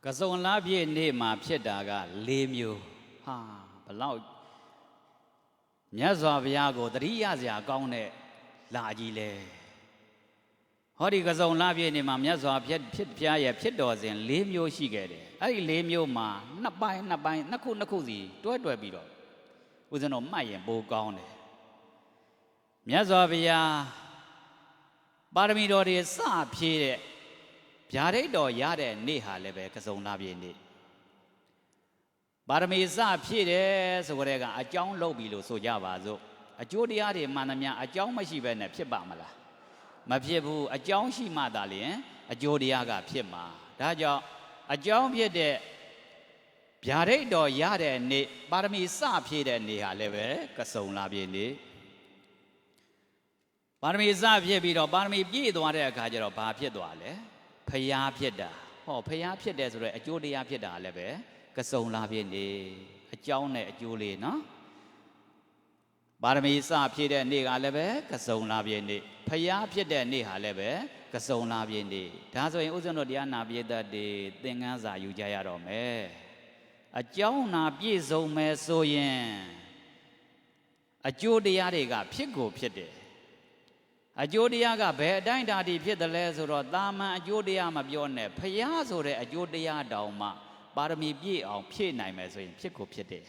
ကစုံလားပြည့်နေ့မှာဖြစ်တာက၄မျိုးဟာဘလောက်မြတ်စွာဘုရားကိုတတိယစရာကောင်းတဲ့လာကြီးလဲဟောဒီကစုံလားပြည့်နေ့မှာမြတ်စွာဘုရားရဲ့ဖြစ်တော်စဉ်၄မျိုးရှိခဲ့တယ်အဲ့ဒီ၄မျိုးမှာနှစ်ပိုင်းနှစ်ခုစီတွဲပြီးတော့ဦးဇင်းတော်မှတ်ရင်ပိုကောင်းတယ်မြတ်စွာဘုရားပါရမီတော်တွေစဖြည့်တဲ့ဗျာဒိတ်တော်ရတဲ့နေ့ဟာလည်းပဲကစုံလားပြည့်နေ့ပါရမီစဖြည့်တယ်ဆိုကြတဲ့ကအကြောင်းလုပ်ပြီလို့ဆိုကြပါစို့အကျိုးတရားတွေမှန်သမျှအကြောင်းမရှိဘဲနဲ့ဖြစ်ပါမလားမဖြစ်ဘူးအကြောင်းရှိမှသာလျှင်အကျိုးတရားကဖြစ်မှာဒါကြောင့်အကြောင်းဖြစ်တဲ့ဗျာဒိတ်တော်ရတဲ့နေ့ပါရမီစဖြည့်တဲ့နေ့ဟာလည်းပဲကစုံလားပြည့်နေ့ပါရမီစဖြည့်ပြီးတော့ပါရမီပြည့်သွားတဲ့အခါကျတော့ဘာဖြစ်သွားလဲဖျားဖြစ်တာဟောဖျားဖြစ်တယ်ဆိုတော့အကျိုးတရားဖြစ်တာလည်းပဲကစုံလားပြည့်နေအကြောင်းနဲ့အကျိုးလေးနော်ပါရမီစဖြည့်တဲ့နေ့ကလည်းပဲကစုံလားပြည့်နေဖျားဖြစ်တဲ့နေ့ဟာလည်းပဲကစုံလားပြည့်နေဒါဆိုရင်ဥစ္စံတို့တရားနာပြည့်တတ်တွေသင်္ကန်းစာယူကြရတော့မယ်အကြောင်းနာပြည့်စုံမယ်ဆိုရင်အကျိုးတရားတွေကဖြစ်ကိုဖြစ်တယ်အကျိုးတရားကဘယ်အတိုင်းတာတိဖြစ်တယ်လဲဆိုတော့တာမန်အကျိုးတရားမပြောနဲ့ဖျားဆိုတဲ့အကျိုးတရားတောင်မှပါရမီပြည့်အောင်ဖြည့်နိုင်မယ်ဆိုရင်ဖြစ်ကိုဖြစ်တယ်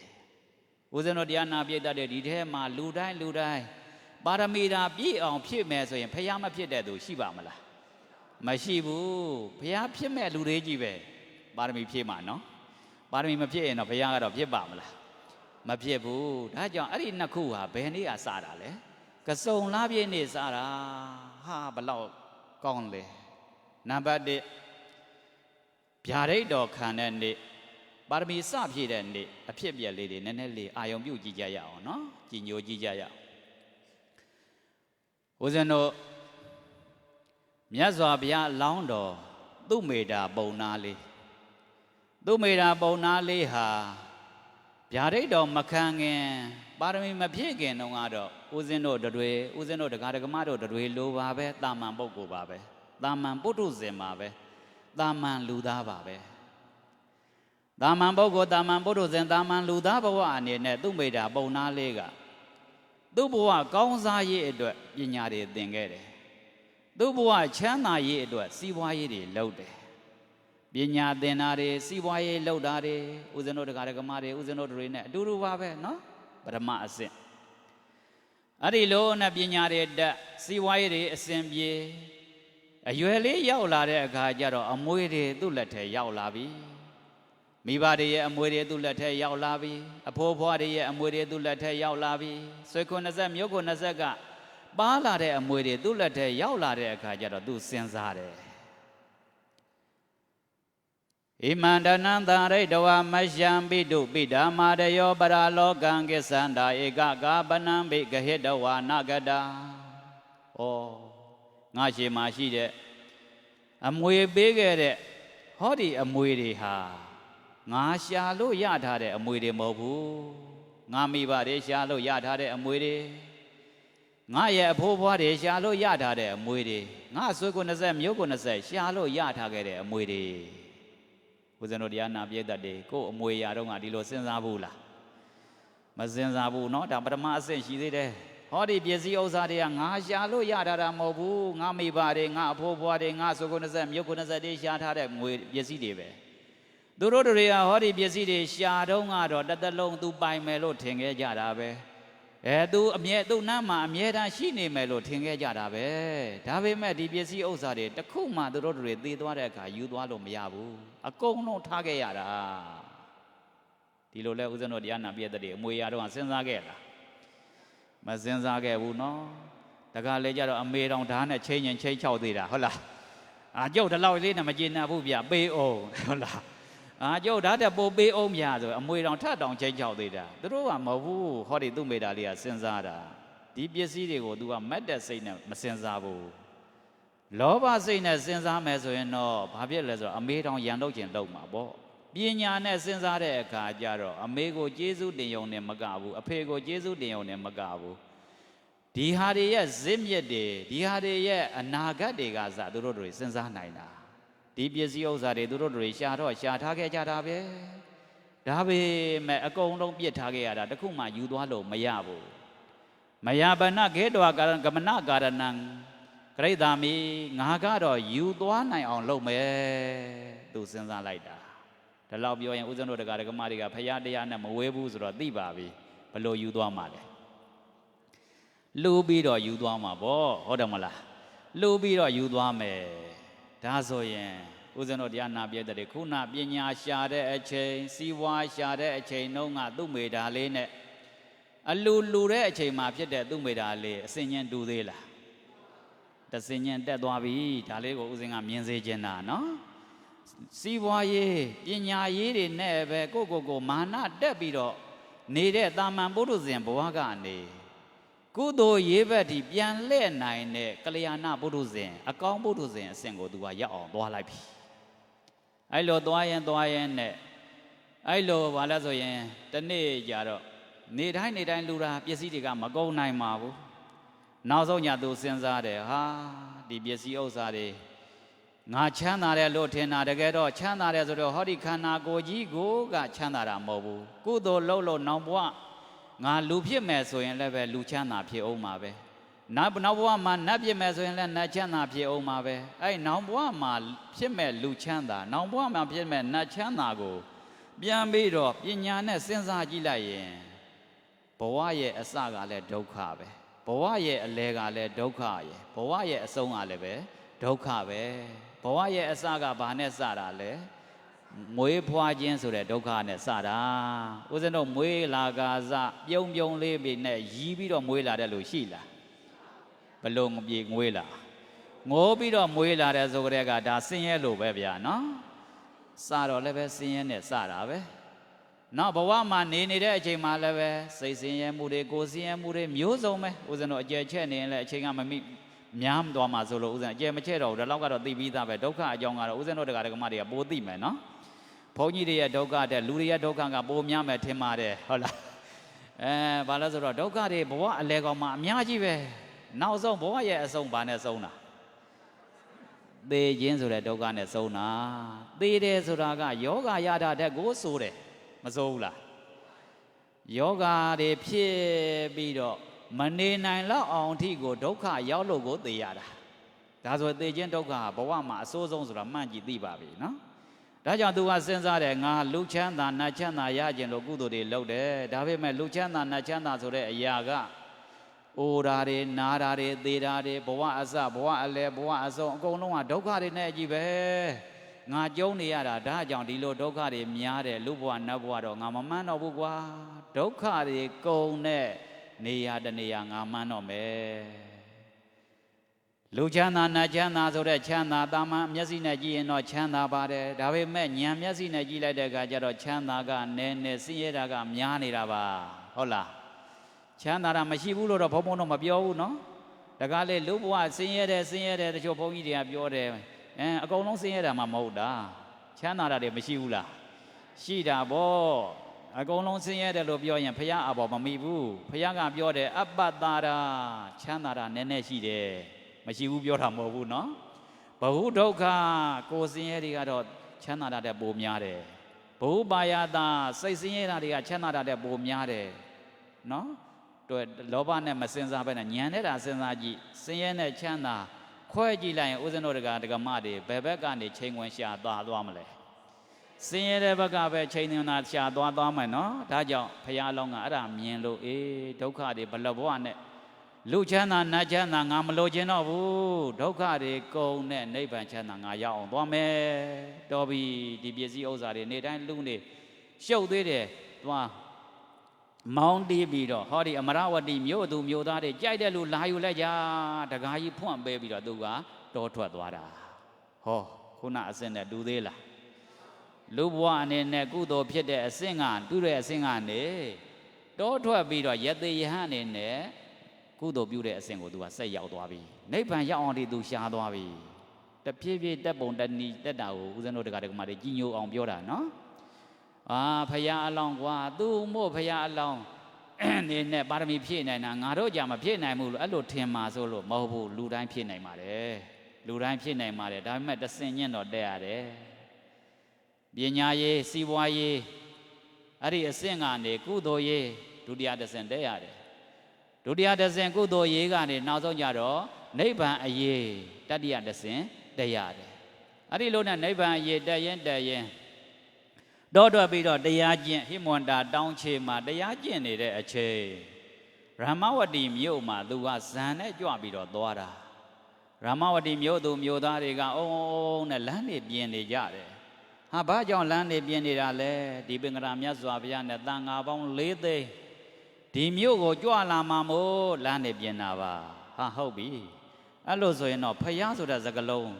ဦးဇင်းတို့တရားနာပြည့်တတ်တဲ့ဒီထဲမှာလူတိုင်းပါရမီတာပြည့်အောင်ဖြည့်မယ်ဆိုရင်ဖျားမဖြစ်တဲ့သူရှိပါမလားမရှိဘူးဖျားဖြစ်မဲ့လူတွေကြီးပဲပါရမီဖြည့်မှာနော်ပါရမီမဖြစ်ရင်တော့ဖျားကတော့ဖြစ်ပါမလားမဖြစ်ဘူးဒါကြောင့်အဲ့ဒီနှစ်ခုဟာဘယ်နေ့ကစတာလဲကစုံလားပြည့်နေ့စားတာဟာဘလောက်ကောင်းလဲနံပါတ်1ဗျာဒိတ်တော်ခံတဲ့နေ့ပါရမီစဖြည့်တဲ့နေ့အဖြစ်ပြက်လေးတွေနည်းနည်းလေးအာယုံပြုတ်ကြည့်ကြရအောင်နော်ကြည်ညိုကြည့်ကြရအောင်ဦးဇင်းတို့မြတ်စွာဘုရားအလောင်းတော်သူ့မေတာပုံနာလေးသူ့မေတာပုံနာလေးဟာဗျာဒိတ်တော်မခံခင်ပါရမီမဖြည့်ခင်တုန်းကတော့ဦးဇင်းတို့တွေဦးဇင်းတို့ဒကာဒကမတို့တွေလိုပါပဲတာမန်ပုဂ္ဂိုလ်ပါပဲတာမန်ပုထုဇဉ်ပါပဲတာမန်လူသားပါပဲတာမန်ပုဂ္ဂိုလ်တာမန်ပုထုဇဉ်တာမန်လူသားဘဝအနေနဲ့သူ့မိတာပုံနာလေးကသူ့ဘဝကောင်းစားရေးအတွက်ပညာတွေသင်ခဲ့တယ်သူ့ဘဝချမ်းသာရေးအတွက်စီးပွားရေးတွေလုပ်တယ်ပညာသင်တာတွေစီးပွားရေးလုပ်တာတွေဦးဇင်းတို့ဒကာဒကမတွေဦးဇင်းတို့တွေနဲ့အတူတူပါပဲနော်ပထမအဆင့်အဲ့ဒီလိုနဲ့ပညာတွေတက်စီးပွားရေးတွေအစဉ်ပြေအရွယ်လေးရောက်လာတဲ့အခါကျတော့အမွေတွေသူ့လက်ထဲရောက်လာပြီမိဘတွေရဲ့အမွေတွေသူ့လက်ထဲရောက်လာပြီအဖိုးဖွားတွေရဲ့အမွေတွေသူ့လက်ထဲရောက်လာပြီဆွေခွန်း20မြို့ခွန်း20ကပါလာတဲ့အမွေတွေသူ့လက်ထဲရောက်လာတဲ့အခါကျတော့သူစဉ်းစားတယ်ဣမန္တနံသာရိတဝမရှံပိတုပိဓမ္မာတယောပရာလောကံကိသန္တာဧကကာပနံဘိဂဟိတဝနဂတာဩငါရှိမှရှိတဲ့အမွေပေးခဲ့တဲ့ ဟောဒီအမွေတွေဟာငါရှာလို့ရထားတဲ့အမွေတွေမဟုတ်ဘူးငါမိဘတွေရှာလို့ရထားတဲ့အမွေတွေငါရဲ့အဖိုးဘွားတွေရှာလို့ရထားတဲ့အမွေတွေငါဆွေကို20မျိုးကို20ရှာလို့ရထားခဲ့တဲ့အမွေတွေဦးဇင်းတို့တရားနာပြည့်တတ်တယ်ကို့အမွေရာတော့ငါဒီလိုစဉ်းစားဘူးလားမစဉ်းစားဘူးเนาะဒါပထမအဆင့်ရှိသေးတယ်ဟောဒီပစ္စည်းဥစ္စာတွေကငါရှာလို့ရထားတာမဟုတ်ဘူးငါမိဘတွေငါအဖိုးဘွားတွေငါဆွေကို20မျိုးကို20တွေရှာထားတဲ့ငွေပစ္စည်းတွေပဲသူတို့တွေကဟောဒီပစ္စည်းတွေရှာတော့ကတော့တစ်သက်လုံးသူပိုင်မယ်လို့ထင်ခဲ့ကြတာပဲသူနမ်းမှာအမြဲတမ်းရှိနေမယ်လို့ထင်ခဲ့ကြတာပဲဒါပေမဲ့ဒီပစ္စည်းဥစ္စာတွေတစ်ခုမှသူတို့တွေသေသွားတဲ့အခါယူသွားလို့မရဘူးအကုန်လုံးထားခဲ့ရတာဒီလိုလဲဦးဇင်းတို့တရားနာပြည့်တဲ့တွေအမွေရာတော့စဉ်းစားခဲ့လားမစဉ်းစားခဲ့ဘူးနော်တခါလေကြတော့အမေတော်ဓာတ်နဲ့ချိန်ချောက်သေးတာဟုတ်လားကျုပ်ဒီလောက်လေးနဲ့မကျေနပ်ဘူးဗျပေးအောင်ဟုတ်လားကျုပ်ဓာတ်တဲ့ပို့ပေးအောင်မြဆိုအမွေတော်ထပ်တောင်ချိန်ချောက်သေးတာသူတို့ကမဟုတ်ဘူးဟောဒီသူ့မိသားလေးကစဉ်းစားတာဒီပစ္စည်းတွေကို तू ကမတ်တဲ့စိတ်နဲ့မစဉ်းစားဘူးလောဘစိတ်နဲ့စဉ်းစားမယ်ဆိုရင်တော့ဘာဖြစ်လဲဆိုတော့အမေတော်ရန်တော့ကျင်လောက်မှာပေါ့ပညာနဲ့စဉ်းစားတဲ့အခါကျတော့အမေကိုကျေးဇူးတင်ယုံနဲ့မကဘူးအဖေကိုကျေးဇူးတင်ယုံနဲ့မကဘူးဒီဟာတွေရဲ့ဇစ်မြစ်တွေဒီဟာတွေရဲ့အနာဂတ်တွေကစသူတို့တွေစဉ်းစားနိုင်တာဒီပစ္စည်းဥစ္စာတွေသူတို့တွေရှာထားခဲ့ကြတာပဲဒါပေမဲ့အကုန်လုံးပြစ်ထားခဲ့ရတာတခုမှယူသွားလို့မရဘူးမယဗနခေတောကမနကာရဏံဂရိတာမိငါကတော့ယူသွားနိုင်အောင်လုပ်မယ်သူစဉ်းစားလိုက်တာဒါလောက်ပြောရင်ဦးဇင်းတို့တရားဓမ္မတွေကဖရာတရားနဲ့မဝဲဘူးဆိုတော့သိပါပြီဘယ်လိုယူသွားမှာလဲလှူပြီးတော့ယူသွားမှာပေါ့ဟုတ်တယ်မလားလှူပြီးတော့ယူသွားမယ်ဒါဆိုရင်ဦးဇင်းတို့တရားနာပြတဲ့ခုနပညာရှာတဲ့အချိန်စီးပွားရှာတဲ့အချိန်နှုန်းကသူ့မိသားလေးနဲ့အလူတဲ့အချိန်မှာဖြစ်တဲ့သူ့မိသားလေးအစင်ញံတူသေးလားတစင်ញံတက်သွားပြီဒါလေးကိုဦးဇင်းကမြင်စေချင်တာနော်စီးပွားရေးပညာရေးတွေနဲ့ပဲကိုမာနတက်ပြီးတော့နေတဲ့တာမန်ပုထုဇဉ်ဘဝကနေကုသိုလ်ရေးဘက်ဒီပြန်လှည့်နိုင်တဲ့ကလျာဏပုထုဇဉ်အကောင်းပုထုဇဉ်အဆင့်ကိုသူကရောက်အောင်သွားလိုက်ပြီအဲ့လိုသွားရင်နဲ့အဲ့လိုဘာလဲဆိုရင်တနေ့ကြတော့နေတိုင်းလူတာပစ္စည်းတွေကမကုန်နိုင်ပါဘူးနောက်ဆုံးညသူစဉ်းစားတယ်ဟာဒီပစ္စည်းဥစ္စာတွေငါချမ်းသာတယ်လို့ထင်တာတကယ်တော့ချမ်းသာတယ်ဆိုတော့ဟောဒီခန္ဓာကိုယ်ကြီးကိုကချမ်းသာတာမဟုတ်ဘူးကုသိုလ်လုပ်လို့နောင်ဘဝငါလူဖြစ်မယ်ဆိုရင်လည်းပဲလူချမ်းသာဖြစ်အောင်ပါပဲနောက်ဘဝမှာနတ်ဖြစ်မယ်ဆိုရင်လည်းနတ်ချမ်းသာဖြစ်အောင်ပါပဲအဲ့နောက်ဘဝမှာဖြစ်မဲ့လူချမ်းသာနောက်ဘဝမှာဖြစ်မဲ့နတ်ချမ်းသာကိုပြန်ပြီးတော့ပညာနဲ့စဉ်းစားကြည့်လိုက်ရင်ဘဝရဲ့အစကလည်းဒုက္ခပဲဘဝရဲ့အလယ်ကလည်းဒုက္ခရယ်ဘဝရဲ့အဆုံးကလည်းပဲဒုက္ခပဲဘဝရဲ့အစကဘာနဲ့စတာလဲမွေးဖွားခြင်းဆိုတဲ့ဒုက္ခနဲ့စတာဦးဇင်းတို့မွေးလာကစားပြုံလေးပြီနဲ့ရီးပြီးတော့မွေးလာတဲ့လူရှိလားဘလို့မပြေငွေးလာငိုးပြီးတော့မွေးလာတဲ့ဆိုကြတဲ့ကဒါဆင်းရဲလို့ပဲဗျာနော်စတော့လည်းပဲဆင်းရဲနဲ့စတာပဲနောက်ဘဝမှာနေနေတဲ့အချိန်မှာလည်းပဲစိတ်ဆင်းရဲမှုတွေကိုယ်ဆင်းရဲမှုတွေမျိုးစုံပဲဦးဇင်းတို့အကျယ်ချက်နေရင်လည်းအချိန်ကမမိများမသွားမှာဆိုလို့ဦးဇင်းအကျယ်မချက်တော့ဘူးဒါတော့ကတော့သိပြီးသားပဲဒုက္ခအကြောင်းကတော့ဦးဇင်းတို့တရားဓမ္မတွေကပိုသိမယ်နော်ဘုန်းကြီးတွေရဲ့ဒုက္ခတဲ့လူတွေရဲ့ဒုက္ခကပိုများမယ်ထင်ပါတယ်ဟုတ်လားဘာလဲဆိုတော့ဒုက္ခတွေဘဝအလဲကောင်မှာအများကြီးပဲနောက်ဆုံးဘဝရဲ့အဆုံးဘာနဲ့ဆုံးတာသေခြင်းဆိုတဲ့ဒုက္ခနဲ့ဆုံးတာသေတယ်ဆိုတာကယောဂရတာတဲ့ကိုဆိုတယ်မဆိုးဘူးလားယောဂတွေဖြစ်ပြီးတော့မနေနိုင်လောက်အောင်အထိကိုဒုက္ခရောက်လို့ကိုသေရတာဒါဆိုသေခြင်းဒုက္ခဘဝမှာအဆိုးဆုံးဆိုတာမှန်ကြည့်သိပါပြီနော်ဒါကြောင့်သူကစဉ်းစားတယ်ငါလူချမ်းသာနတ်ချမ်းသာရခြင်းလို့ကုသိုလ်တွေလုပ်တယ်ဒါပေမဲ့လူချမ်းသာနတ်ချမ်းသာဆိုတဲ့အရာကအိုတာတွေနာတာတွေသေတာတွေဘဝအစဘဝအလယ်ဘဝအဆုံးအကုန်လုံးကဒုက္ခတွေနဲ့အကြည့်ပဲငါကြုံနေရတာဒါကြောင့်ဒီလိုဒုက္ခတွေများတယ်လူဘဝနတ်ဘဝတော့ငါမမှန်းတော့ဘူးကွာဒုက္ခတွေကုန်တဲ့နေရာတနေရာငါမှန်းတော့မယ်လူချမ်းသာနတ်ချမ်းသာဆိုတဲ့ချမ်းသာတာမန်မျက်စိနဲ့ကြည့်ရင်တော့ချမ်းသာပါတယ်ဒါပေမဲ့ဉာဏ်မျက်စိနဲ့ကြည့်လိုက်တဲ့အခါကျတော့ချမ်းသာကနည်းနည်းဆင်းရဲတာကများနေတာပါဟုတ်လားချမ်းသာတာမရှိဘူးလို့တော့ဘုံဘုံတော့မပြောဘူးနော်ဒါကလေလူဘဝဆင်းရဲတယ်တချို့ဘုန်းကြီးတွေကပြောတယ်အကုန်လုံးဆင်းရဲတာမှမဟုတ်တာ ချမ်းသာတာတွေမရှိဘူးလားရှိတာဗောအကုန်လုံးဆင်းရဲတယ်လို့ပြောရင်ဘုရားအဘောမမိဘူးဘုရားကပြောတယ်အပ္ပတာရာချမ်းသာတာနည်းနည်းရှိတယ်မရှိဘူးပြောတာမဟုတ်ဘူးနော်ဘဝဒုက္ခကိုယ်ဆင်းရဲတွေကတော့ချမ်းသာတာတဲ့ပိုများတယ်ဘဝပါယတာစိတ်ဆင်းရဲတာတွေကချမ်းသာတာတဲ့ပိုများတယ်နော်တွေ့လောဘနဲ့မစင်စားပဲနဲ့ညံနေတာစဉ်းစားကြည့်ဆင်းရဲနဲ့ချမ်းသာခွဲကြည့်လိုက်ရင်ဦးဇင်းတို့ဒကမတွေဘယ်ဘက်ကနေချိန်ဝင်ရှာသွားမလဲဆင်းရဲတဲ့ဘက်ကပဲချိန်နေတာရှာသွားမယ်နော်ဒါကြောင့်ဘုရားလုံးကအဲ့ဒါမြင်လို့ဒုက္ခတွေဘလဘဝနဲ့လူချမ်းသာနတ်ချမ်းသာငါမလိုချင်တော့ဘူးဒုက္ခတွေကုန်တဲ့နိဗ္ဗာန်ချမ်းသာငါရောက်အောင်သွားမယ်တော်ပြီဒီပစ္စည်းဥစ္စာတွေနေ့တိုင်းလူနေရှုပ်သေးတယ်သွားမောင်းတီးပြီးတော့ဟောဒီအမရဝတီမြို့သူမြို့သားတွေကြိုက်တဲ့လူလာယူလိုက်ကြတကားကြီးဖွင့်ပေးပြီးတော့သူကတောထွက်သွားတာဟောခုနအစင်နဲ့တူသေးလားလူဘဝအနေနဲ့ကုသိုလ်ဖြစ်တဲ့အစင်ကတူတဲ့အစင်ကနေတောထွက်ပြီးတော့ယသေယဟအနေနဲ့ကုသိုလ်ပြုတဲ့အဆင့်ကိုသူကဆက်ရောက်သွားပြီနိဗ္ဗာန်ရောက်အောင်ဒီသူရှားသွားပြီတဖြည်းဖြည်းတက်ပုံတဏီတက်တာကိုဦးဇင်းတို့ဒကာဒကမတွေကြီးညိုအောင်ပြောတာနော်ဖရာအလောင်းကွာသူ့မို့ဖရာအလောင်းနေနဲ့ပါရမီဖြည့်နိုင်တာငါတို့ကြာမဖြည့်နိုင်ဘူးလို့အဲ့လိုထင်မှာဆိုလို့မဟုတ်ဘူးလူတိုင်းဖြည့်နိုင်ပါတယ်လူတိုင်းဖြည့်နိုင်ပါတယ်ဒါပေမဲ့တဆင်ညင့်တော့တက်ရတယ်ပညာရေးစီးပွားရေးအဲ့ဒီအဆင့်ကနေကုသိုလ်ရေးဒုတိယတဆင့်တက်ရတယ်ဒုတိယတဆင့်ကုသိုလ်ရေးကနေနောက်ဆုံးကြတော့နိဗ္ဗာန်အရေးတတိယတဆင့်တက်ရတယ်အဲ့ဒီလိုနဲ့နိဗ္ဗာန်အရေးတက်ရင်တော့တွက်ပြီးတော့တရားကျင့်ဟိမွန္တာတောင်းချေမှာတရားကျင့်နေတဲ့အချိန်ရမဝတီမြို့မှာသူကဇန်နဲ့ကြွပြီးတော့သွားတာရမဝတီမြို့သူမြို့သားတွေကအုံနဲ့လမ်းနေပြင်းနေကြတယ်ဟာဘာကြောင့်လမ်းနေပြင်းနေတာလဲဒီပင်ကရာမြတ်စွာဘုရားနဲ့တန်ဃာပေါင်း၄သိန်းဒီမြို့ကိုကြွလာမှာမို့လမ်းနေပြင်းတာပါဟာဟုတ်ပြီအဲ့လိုဆိုရင်တော့ဖယားဆိုတဲ့စကားလုံး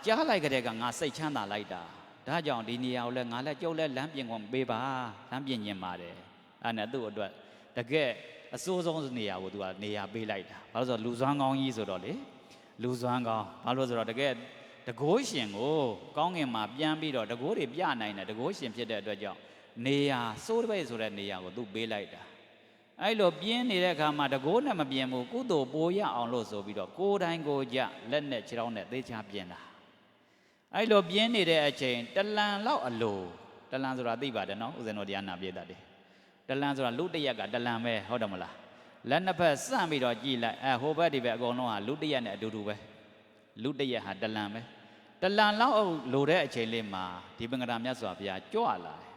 ကြားလိုက်ကြတဲ့ကငါစိတ်ချမ်းသာလိုက်တာဒါကြောင့်ဒီနေရာကိုလည်းငါလည်းကြုတ်လဲလမ်းပြင်ကုန်ပေးပါလမ်းပြင်ညင်ပါတယ်အဲ့နဲ့သူ့အတွက်တကယ်အစိုးဆုံးနေရာကိုသူကနေရာပေးလိုက်တာဘာလို့ဆိုလူစွမ်းကောင်းကြီးဆိုတော့လေလူစွမ်းကောင်းဘာလို့ဆိုတော့တကယ်တကိုးရှင်ကိုကောင်းငင်မှာပြန်ပြီးတော့တကိုးတွေပြနိုင်တယ်တကိုးရှင်ဖြစ်တဲ့အတွက်ကြောင့်နေရာစိုးတပိတ်ဆိုတဲ့နေရာကိုသူပေးလိုက်တာအဲ့လိုပြင်းနေတဲ့အခါမှာတကိုးနဲ့မပြင်းဘူးကုသိုလ်ပိုးရအောင်လို့ဆိုပြီးတော့ကိုယ်တိုင်းကိုကြလက်နဲ့ခြေထောက်နဲ့သေချာပြင်းတာအဲ့လိုပြင်းနေတဲ့အချိန်တလန်လောက်အလိုတလန်ဆိုတာသိပါတယ်နော်ဦးဇင်းတို့တရားနာပြေးတတ်တယ်တလန်ဆိုတာလူတရက်ကတလန်ပဲဟုတ်တယ်မလားလက်နှစ်ဖက်စန့်ပြီးတော့ကြည်လိုက်ဟိုဘက်ဒီဘက်အကုန်လုံးဟာလူတရက်နဲ့အတူတူပဲလူတရက်ဟာတလန်ပဲတလန်လောက်လိုတဲ့အချိန်လေးမှာဒီပင်ကရာမြတ်စွာဘုရားကြွလာတယ်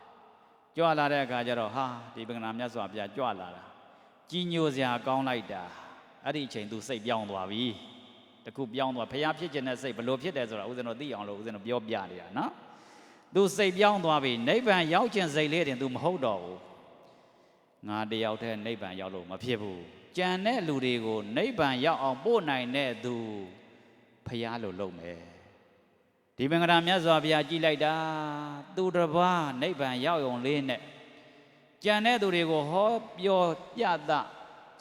ကြွလာတဲ့အခါကျတော့ဟာဒီပင်ကရာမြတ်စွာဘုရားကြွလာတာကြီးညိုစရာကောင်းလိုက်တာအဲ့ဒီအချိန်သူစိတ်ပြောင်းသွားပြီတခုပြောင်းသွားဘုရားဖြစ်ခြင်းနဲ့စိတ်ဘလို့ဖြစ်တယ်ဆိုတာဦးဇင်းတို့သိအောင်လို့ဦးဇင်းတို့ပြောပြနေတာနော်သူစိတ်ပြောင်းသွားပြီနိဗ္ဗာန်ရောက်ခြင်းစိတ်လေးတင်သူမဟုတ်တော့ဘူးငါတယောက်တည်းနိဗ္ဗာန်ရောက်လို့မဖြစ်ဘူးကြံတဲ့လူတွေကိုနိဗ္ဗာန်ရောက်အောင်ပို့နိုင်တဲ့သူဘုရားလို့လုပ်မယ်ဒီပင်ကရာမြတ်စွာဘုရားကြည်လိုက်တာသူတစ်ပါးနိဗ္ဗာန်ရောက်ုံလေးနဲ့ကြံတဲ့သူတွေကိုဟောပြောပြတာ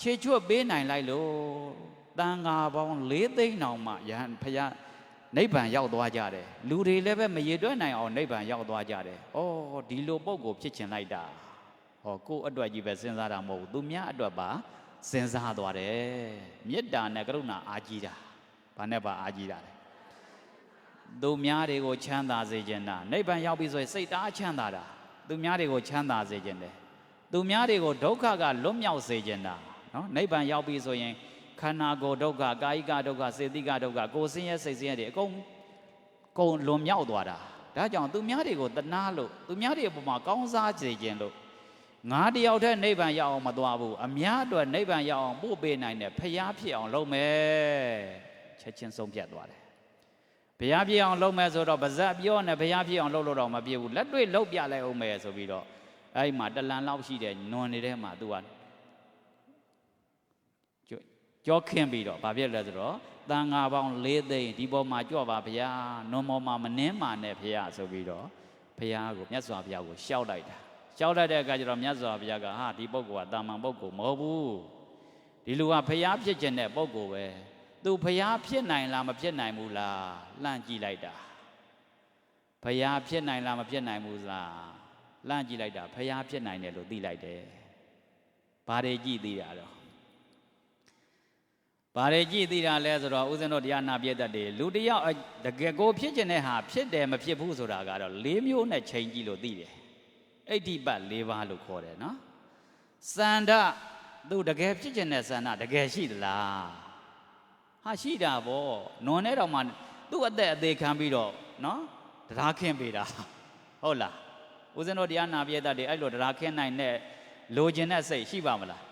ခြေချွတ်ပေးနိုင်လိုက်လို့တန်ဃာပေါင်း၄သိန်းတောင်မှယဟန်ဘုရားနိဗ္ဗာန်ရောက်သွားကြတယ်လူတွေလည်းပဲမရေတွက်နိုင်အောင်နိဗ္ဗာန်ရောက်သွားကြတယ်ဩဒီလိုပုံကိုဖြစ်ချင်လိုက်တာဟောကိုယ့်အတွက်ကြီးပဲစဉ်းစားတာမဟုတ်ဘူးသူများအတွက်ပါစဉ်းစားသွားတယ်မေတ္တာနဲ့ကရုဏာအားကြီးတာဘာနဲ့ပါအားကြီးတာလဲသူများတွေကိုချမ်းသာစေခြင်းတာနိဗ္ဗာန်ရောက်ပြီဆိုရင်စိတ်အားချမ်းသာတာသူများတွေကိုချမ်းသာစေခြင်းတယ်သူများတွေကိုဒုက္ခကလွတ်မြောက်စေခြင်းတာနော်နိဗ္ဗာန်ရောက်ပြီဆိုရင်ခန္ဓာကိုယ်ဒုက္ခကာယကဒုက္ခစေတိကဒုက္ခကိုယ်ဆင်းရဲစိတ်ဆင်းရဲတွေအကုန်လွန်မြောက်သွားတာဒါကြောင့်သူများတွေကိုတနာလို့သူများတွေအပေါ်မှာကောင်းစားစေခြင်းလို့ငါတယောက်တည်းနိဗ္ဗာန်ရောက်အောင်မသွားဘူးအများအတွက်နိဗ္ဗာန်ရောက်အောင်ပို့ပေးနိုင်တဲ့ဖျားဖြစ်အောင်လုပ်မယ်ချက်ချင်းဆုံးဖြတ်သွားတယ်ဘုရားဖြစ်အောင်လုပ်မယ်ဆိုတော့ဗဇက်ပြောနဲ့ဘုရားဖြစ်အောင်လုပ်လို့တော့မပြည့်ဘူးလက်တွေ့လုပ်ပြလိုက်အောင်မယ်ဆိုပြီးတော့အဲ့ဒီမှာတလန်လောက်ရှိတဲ့နွန်နေတဲ့မှာသူကကြောခင်းပြီးတော့ဘာဖြစ်လဲဆိုတော့တန်ဃာပေါင်း၄သိန်းဒီပေါ်မှာကြွပါဘုရားနွန်ပေါ်မှာမနှင်းမာနဲ့ဘုရားဆိုပြီးတော့ဘုရားကိုမြတ်စွာဘုရားကိုရှောက်လိုက်တာရှောက်လိုက်တဲ့အခါကျတော့မြတ်စွာဘုရားကဟာဒီပုဂ္ဂိုလ်ကတာမန်ပုဂ္ဂိုလ်မဟုတ်ဘူးဒီလူကဘုရားဖြစ်ခြင်းတဲ့ပုဂ္ဂိုလ်ပဲသူဘုရားဖြစ်နိုင်လားမဖြစ်နိုင်ဘူးလားလှမ်းကြည့်လိုက်တာ ဖျားဖြစ်နိုင်လားမဖြစ်နိုင်ဘူးလားလှမ်းကြည့်လိုက်တာဖျားဖြစ်နိုင်တယ်လို့သိလိုက်တယ်ဘာတွေကြည့်သိတာတော့ဘာတွေကြည့်သိတာလဲဆိုတော့ဦးဇင်းတို့တရားနာပြည့်တတ်တယ်လူတယောက်တကယ်ကိုဖြစ်ခြင်းနဲ့ဟာဖြစ်တယ်မဖြစ်ဘူးဆိုတာကတော့၄မျိုးနဲ့ချိန်ကြည့်လို့သိတယ်အဋ္ဌိပတ်၄ပါးလို့ခေါ်တယ်နော်စန္ဒသူတကယ်ဖြစ်ခြင်းနဲ့စန္ဒတကယ်ရှိသလားဟာရှိတာဗောနွန်နဲ့တော့မှသူ့အသက်အသေးခံပြီးတော့နော်တရားခင်းပေးတာဟုတ်လားဦးဇင်းတို့တရားနာပြည့်တတ်တယ်အဲ့လိုတရားခင်းနိုင်တဲ့လိုချင်တဲ့စိတ်ရှိပါမလား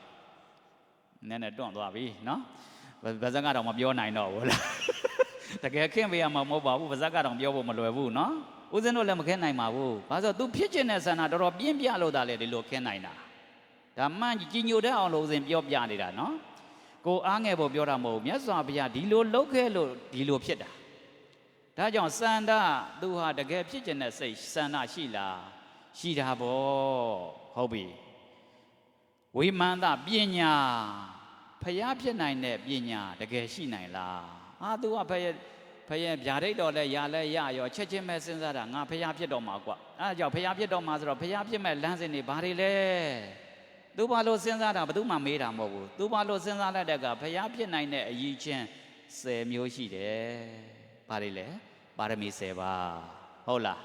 နည်းနည်းတွန့်သွားပြီနော်ဗဇက်ကတော့မပြောနိုင်တော့ဘူးလားတကယ်ခင်းပေးရမှာမဟုတ်ပါဘူးဗဇက်ကတော့ပြောဖို့မလွယ်ဘူးနော်ဦးဇင်းတို့လည်းမခင်းနိုင်ပါဘူးဘာလို့သူဖြစ်ခြင်းနဲ့ဆန္ဒတော်တော်ပြင်းပြလို့သာလေဒီလိုခင်းနိုင်တာဒါမှန်ကြီးညိုတဲ့အောင်လို့ဦးဇင်းပြောပြနေတာနော်ကိုအားငယ်ဖို့ပြောတာမဟုတ်ဘူးမြတ်စွာဘုရားဒီလိုလုပ်ခဲ့လို့ဒီလိုဖြစ်တာဒါကြောင့်စန္ဒသူဟာတကယ်ဖြစ်ခြင်းနဲ့စိတ်စန္ဒရှိလားရှိတာဗောဟုတ်ပြီဝိမာန်တပညာဖျားဖြစ်နိုင်တဲ့ပညာတကယ်ရှိနိုင်လားဟာသူကဖျားဗျာဒိတ်တော်လဲရလဲရရောချက်ချင်းပဲစဉ်းစားတာငါဖျားဖြစ်တော့မှာကွအဲဒါကြောင့်ဖျားဖြစ်တော့မှာဆိုတော့ဖျားဖြစ်မဲ့လမ်းစဉ်တွေဘာတွေလဲသူဘာလို့စဉ်းစားတာဘယ်သူမှမေးတာမဟုတ်ဘူးသူဘာလို့စဉ်းစားလိုက်တဲ့ကဖျားဖြစ်နိုင်တဲ့အရည်ချင်း10မျိုးရှိတယ်ဘာတွေလဲပါရမီ10ပါးဟုတ်လား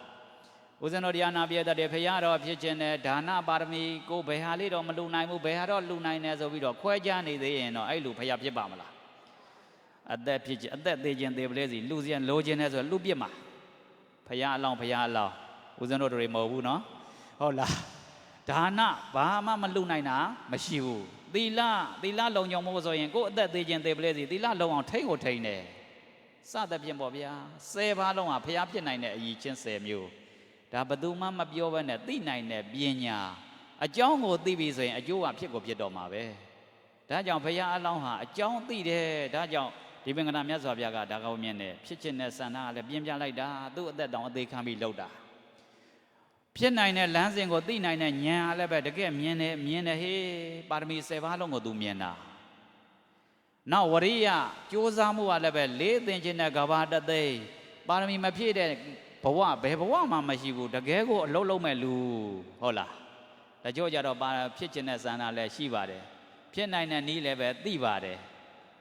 ဦးဇင်းတို့တရားနာပြတဲ့ဖရာတော်ဖြစ်ခြင်းနဲ့ဒါနပါရမီကိုဘယ်ဟာလေးတော့မလူနိုင်ဘူးဘယ်ဟာတော့လူနိုင်တယ်ဆိုပြီးတော့ခွဲခြားနေသေးရင်တော့အဲ့လိုဖရာဖြစ်ပါမလားအသက်ဖြစ်ခြင်းအသက်သေးခြင်းသေးပလဲစီလူစင်လိုခြင်းနဲ့ဆိုလူပြစ်မှာဖရာအလောင်းဦးဇင်းတို့တွေမဟုတ်ဘူးနော်ဟုတ်လားဒါနဘာမှမလူနိုင်တာမရှိဘူးသီလလုံခြုံမှုဆိုရင်ကိုယ်အသက်သေးခြင်းသေးပလဲစီသီလလုံအောင်ထိန်းကိုထိန်းတယ်စသဖြင့်ပေါ့ဗျာ10ပါးလုံးဟာဖရာဖြစ်နိုင်တဲ့အရည်ချင်း10မျိုးဒါဘယ်သူမှမပြောဘဲနဲ့သိနိုင်တဲ့ပညာအကြောင်းကိုသိပြီဆိုရင်အကျိုးကဖြစ်ကိုဖြစ်တော့မှာပဲဒါကြောင့်ဘုရားအလောင်းဟာအကြောင်းသိတယ်ဒါကြောင့်ဒီပင်ကနာမြတ်စွာဘုရားကဒါကောင်းမြင်တယ်ဖြစ်ခြင်းနဲ့ဆန္ဒကလည်းပြင်းပြလိုက်တာသူ့အသက်တောင်အသေးခံပြီးလှုပ်တာဖြစ်နိုင်တဲ့လမ်းစဉ်ကိုသိနိုင်တဲ့ဉာဏ်အားလည်းပဲတကယ်မြင်တယ်ဟေးပါရမီ10ပါးလုံးကိုသူမြင်တာနောက်ဝရိယကြိုးစားမှုကလည်းပဲလေးသင်ခြင်းနဲ့ကဘာတသိပါရမီမဖြည့်တဲ့ဘဝဘယ်ဘဝမှမရှိဘူးတကယ်ကိုအလုံးလုံးမဲ့လူဟုတ်လားတချို့ကြတော့ဖြစ်ခြင်းနဲ့ဆန္ဒလည်းရှိပါတယ်ဖြစ်နိုင်တဲ့နည်းလည်းပဲသိပါတယ်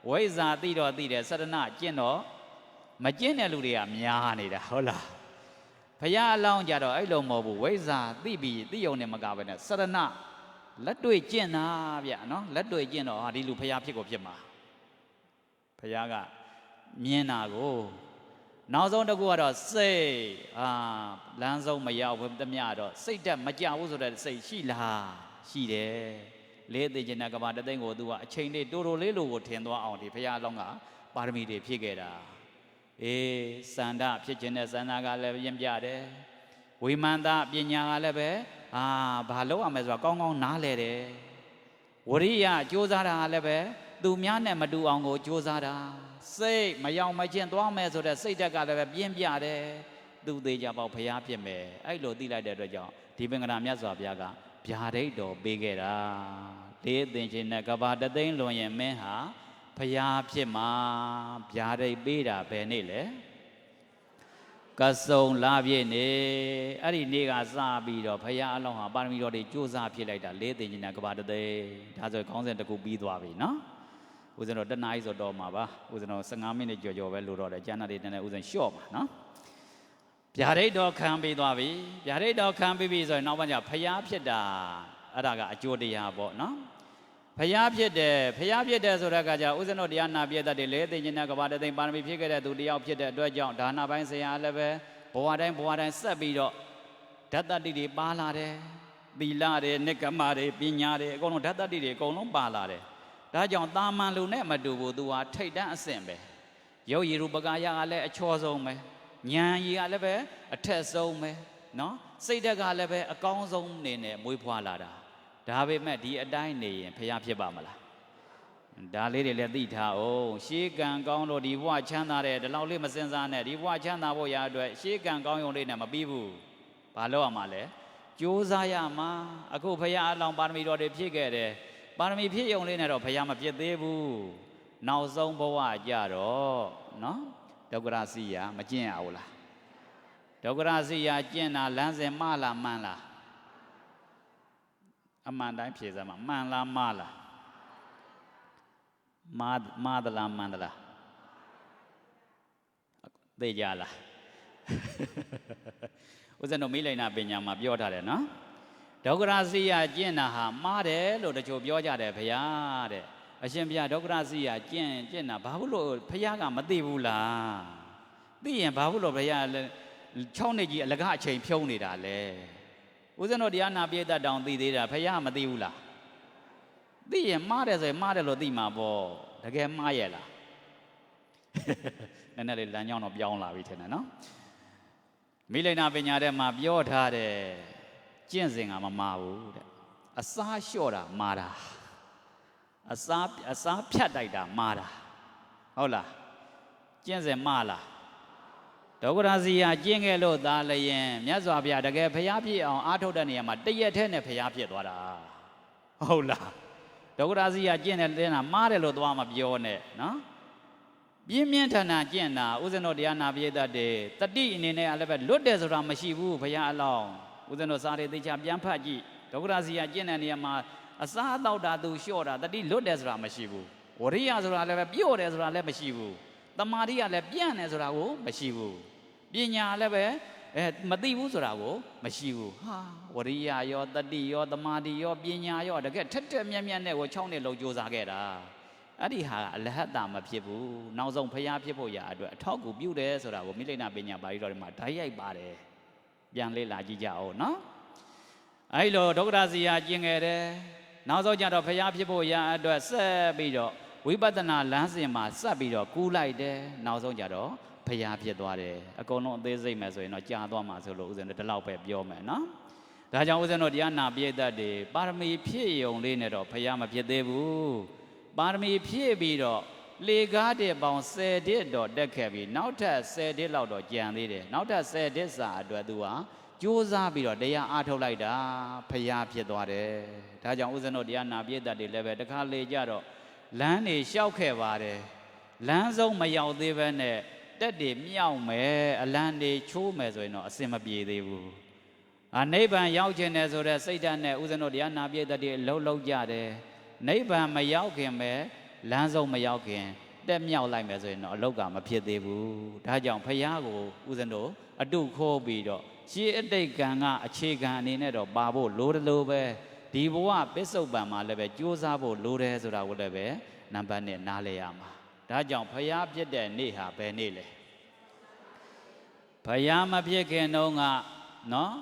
ဝိဇ္ဇာသိတော့သိတယ်စရဏကျင့်တော့မကျင့်တဲ့လူတွေကများနေတာဟုတ်လားဘုရားအလောင်းကြတော့အဲ့လိုမဟုတ်ဘူးဝိဇ္ဇာသိပြီးသိုံနဲ့မကဘဲနဲ့စရဏလက်တွေ့ကျင့်တာဗျနော်လက်တွေ့ကျင့်တော့ဟာဒီလူဘုရားဖြစ်ကိုဖြစ်မှာဘုရားကမြင်တာကိုနောက်ဆုံးတစ်ခုကတော့စိတ်လမ်းဆုံးမရောက်ဘူးတမျှတော့စိတ်တက်မကြဘူးဆိုတဲ့စိတ်ရှိလားရှိတယ်လေးသိခြင်းနဲ့ကဘာတသိန်းကိုသူကအချိန်လေးတိုးလေးလိုကိုထင်သွားအောင်ဒီဘုရားအလောင်းကပါရမီတွေဖြည့်ခဲ့တာစန္ဒဖြစ်ခြင်းနဲ့စန္ဒကလည်းပြင်ပြတယ်ဝိမာန်တပညာကလည်းပဲဘာလို့ရမလဲဆိုတော့ကောင်းကောင်းနားလဲတယ်ဝရိယကြိုးစားတာကလည်းပဲသူများနဲ့မတူအောင်ကိုကြိုးစားတာစိတ်မယောင်မကျင့်သွားမယ်ဆိုတဲ့စိတ်ဓာတ်ကလည်းပဲပြင်းပြတယ်သူသေးကြပေါ့ဘုရားဖြစ်မယ်အဲ့လိုသိလိုက်တဲ့အတွက်ကြောင့်ဒီပင်ကနာမြတ်စွာဘုရားကဗျာဒိတ်တော်ပေးခဲ့တာလေးသင်ခြင်းနဲ့ကဘာတသိန်းလွန်ရင်မင်းဟာဘုရားဖြစ်မှာဗျာဒိတ်ပေးတာဘယ်နေ့လဲကစုံလာပြည့်နေအဲ့ဒီနေ့ကစပြီးတော့ဘုရားအလောင်းဟာပါရမီတော်တွေကြိုးစားဖြစ်လိုက်တာလေးသင်ခြင်းနဲ့ကဘာတသိန်းဒါဆိုခေါင်းစဉ်တစ်ခုပြီးသွားပြီနော်ဦးဇင်းတို့တနားကြီးဆိုတော့မှာပါဦးဇင်းတို့15မိနစ်ကြော်ပဲလို့တော့တယ်ကျန်တာတွေတန်းတယ်ဦးဇင်းရှော့ပါနော်ဗျာဒိတ်တော်ခံပြီးသွားပြီဗျာဒိတ်တော်ခံပြီးပြီဆိုရင်နောက်ပိုင်းကျဖျားဖြစ်တာအဲ့ဒါကအကျိုးတရားပေါ့နော်ဖျားဖြစ်တယ်ဆိုတဲ့အခါကျဦးဇင်းတို့တရားနာပြည့်တတ်တယ်လေသိခြင်းနဲ့ကဘာတသိန်းပါရမီဖြစ်ခဲ့တဲ့သူတယောက်ဖြစ်တဲ့အတွက်ကြောင့်ဒါနပိုင်းဆရာလည်းပဲဘဝတိုင်းဆက်ပြီးတော့ဓာတ်တတိတွေပါလာတယ်သီလတွေနိက္ကမတွေပညာတွေအကုန်လုံးဓာတ်တတိတွေအကုန်လုံးပါလာတယ်ဒါကြောင့်တာမန်လူနဲ့မတူဘူးသူဟာထိတ်တန်းအဆင့်ပဲရုပ်ရည်ရူပကာယကလည်းအချောဆုံးပဲဉာဏ်ရည်ကလည်းပဲအထက်ဆုံးပဲနော်စိတ်ဓာတ်ကလည်းပဲအကောင်းဆုံးနေနဲ့မွေးဖွားလာတာဒါပေမဲ့ဒီအတိုင်းနေရင်ဖျားဖြစ်ပါမလားဒါလေးတွေလည်းသိထားအောင်ရှေးကံကောင်းလို့ဒီဘဝချမ်းသာတဲ့ဒီလောက်လေးမစင်စားနဲ့ဒီဘဝချမ်းသာဖို့ရအတွက်ရှေးကံကောင်းရုံလေးနဲ့မပြီးဘူးဘာလို့ရမှာလဲကြိုးစားရမှာအခုဖျားအလောင်းပါရမီတော်တွေဖြည့်ခဲ့တယ်ပါရမီဖြည့်ရုံလေးနဲ့တော့ဘုရားမပြည့်သေးဘူးနောက်ဆုံးဘဝကြတော့နော်ဒုက္ခရစီရမကျင့်ရဘူးလားဒ ဒုက္ခရစီယာကျင့်တာလမ်းစဉ်မှားလားမှန်လားအမှန်တိုင်းဖြေစမ်းမှာမှန်လားမှားလားမှားသလားမှန်သလားသိကြလားဦးဇင်းတို့မိလိန်နာပညာမှာပြောထားတယ်နော်ဒုက္ခရစီယာကျင့်တာဟာမှားတယ်လို့တချို့ပြောကြတယ်ဘုရားတဲ့အရှင်ဘုရားဒုက္ခရစီယာကျင့်တာဘာလို့ဘုရားကမသိဘူးလားသိရင်ဘာလို့ဘုရား6နှစ်ကြီးအလကားအချိန်ဖြုံးနေတာလဲဦးဇင်းတို့တရားနာပိဋကတောင်သိသေးတာဘုရားမသိဘူးလားသိရင်မှားတယ်ဆိုရင်မှားတယ်လို့သိမှာပေါ့တကယ်မှားရဲ့လားနည်းနည်းလေးလမ်းကြောင်းတော့ပြောင်းလာပြီထင်တယ်နော်မိလိန်နာပညာထဲမှာပြောထားတယ်ကျင့်စဉ်ကမမှားဘူးတဲ့အစားလျှော့တာမှားတာအစားဖြတ်တိုက်တာမှားတာဟုတ်လားကျင့်စဉ်မှားလားဒုက္ခရစီယာကျင့်ခဲ့လို့သာလျင်မြတ်စွာဘုရားတကယ်ဘုရားဖြစ်အောင်အားထုတ်တဲ့နေရာမှာတရက်ထဲနဲ့ဘုရားဖြစ်သွားတာဟုတ်လားဒုက္ခရစီယာကျင့်တဲ့တင်းတာမှားတယ်လို့သွားမပြောနဲ့နော်ပြင်းပြင်းထန်ထန်ကျင့်တာဦးဇင်းတို့တရားနာပိဋကတွေတတိအနေနဲ့လည်းပဲလွတ်တယ်ဆိုတာမရှိဘူးဘုရားအလောင်းဦးဇင်းတို့စာရီသိချပြန်ဖတ်ကြည့်ဒုက္ခရစီယာကျင့်တဲ့နေရာမှာအစားအသောက်တာသူလျှော့တာတတိလွတ်တယ်ဆိုတာမရှိဘူးဝရိယဆိုတာလည်းပဲပြော့တယ်ဆိုတာလည်းမရှိဘူးတမာတိကလည်းပြန့်တယ်ဆိုတာကိုမရှိဘူးပညာလည်းပဲမသိဘူးဆိုတာကိုမရှိဘူးဟာဝရိယရောတတိရောတမာတိရောပညာရောတကယ်ထက်ထက်မြက်မြက်နဲ့ကို6နှစ်လုံးကြိုးစားခဲ့တာအဲ့ဒီဟာအလဟတ်တာမဖြစ်ဘူးနောက်ဆုံးဖျားဖြစ်ဖို့ရာအတွက်အထောက်အကူပြုတယ်ဆိုတာကိုမိလိန်နာပညာပါဠိတော်တွေမှာဓာတ်ရိုက်ပါတယ်ပြန်လေ့လာကြည့်ကြအောင်နော်အဲ့လိုဒုက္ခရစီယာကျင့်ခဲ့တယ်နောက်ဆုံးကျတော့ဖျားဖြစ်ဖို့ရာအတွက်ဆက်ပြီးတော့ဝိပဿနာလမ်းစဉ်မှာဆက်ပြီးတော့ကူးလိုက်တယ်နောက်ဆုံးကျတော့ဖျားဖြစ်သွားတယ်အကုန်လုံးအသေးစိတ်မယ်ဆိုရင်တော့ကြာသွားမှာဆိုလို့ဦးဇင်းတို့ဒီလောက်ပဲပြောမယ်နော်ဒါကြောင့်ဦးဇင်းတို့တရားနာပိဋကတွေပါရမီဖြည့်ရုံလေးနဲ့တော့ဖျားမဖြစ်သေးဘူးပါရမီဖြည့်ပြီးတော့လေကားတဲ့ပေါင်း10တစ်တော့တက်ခဲ့ပြီးနောက်ထပ်10တစ်လောက်တော့ကြံသေးတယ်နောက်ထပ်10တစ်စာအတွက်သူဟာကြိုးစားပြီးတော့တရားအားထုတ်လိုက်တာဖျားဖြစ်သွားတယ်ဒါကြောင့်ဦးဇင်းတို့တရားနာပိဋကတွေလည်းပဲတခါလေကြတော့လမ်းနေလျှောက်ခဲ့ပါတယ်လမ်းဆုံးမရောက်သေးဘဲနဲ့တက်တွေမြောက်မယ်အလံတွေချိုးမယ်ဆိုရင်တော့အစင်မပြေသေးဘူးနိဗ္ဗာန်ရောက်ခြင်းနဲ့ဆိုတဲ့စိတ်ဓာတ်နဲ့ဦးဇင်းတို့တရားနာပိဋကတွေအလုံးလုံးကြတယ်နိဗ္ဗာန်မရောက်ခင်ပဲလမ်းဆုံးမရောက်ခင်တက်မြောက်လိုက်မယ်ဆိုရင်တော့အလောက်ကမဖြစ်သေးဘူးဒါကြောင့်ဖျားကိုဦးဇင်းတို့အတုခိုးပြီးတော့ရှေးအတိတ်ကံကအခြေခံအနေနဲ့တော့ပါဖို့လိုတယ်လို့ပဲဒီဘဝပစ္စုပန်မှာလည်းပဲကြိုးစားဖို့လိုတယ်ဆိုတာကိုလည်းပဲနံပါတ်1နားလည်ရမှာဒါကြောင့်ဖျားဖြစ်တဲ့နေ့ဟာဘယ်နေ့လဲဖျားမဖြစ်ခင်တုန်းကနော်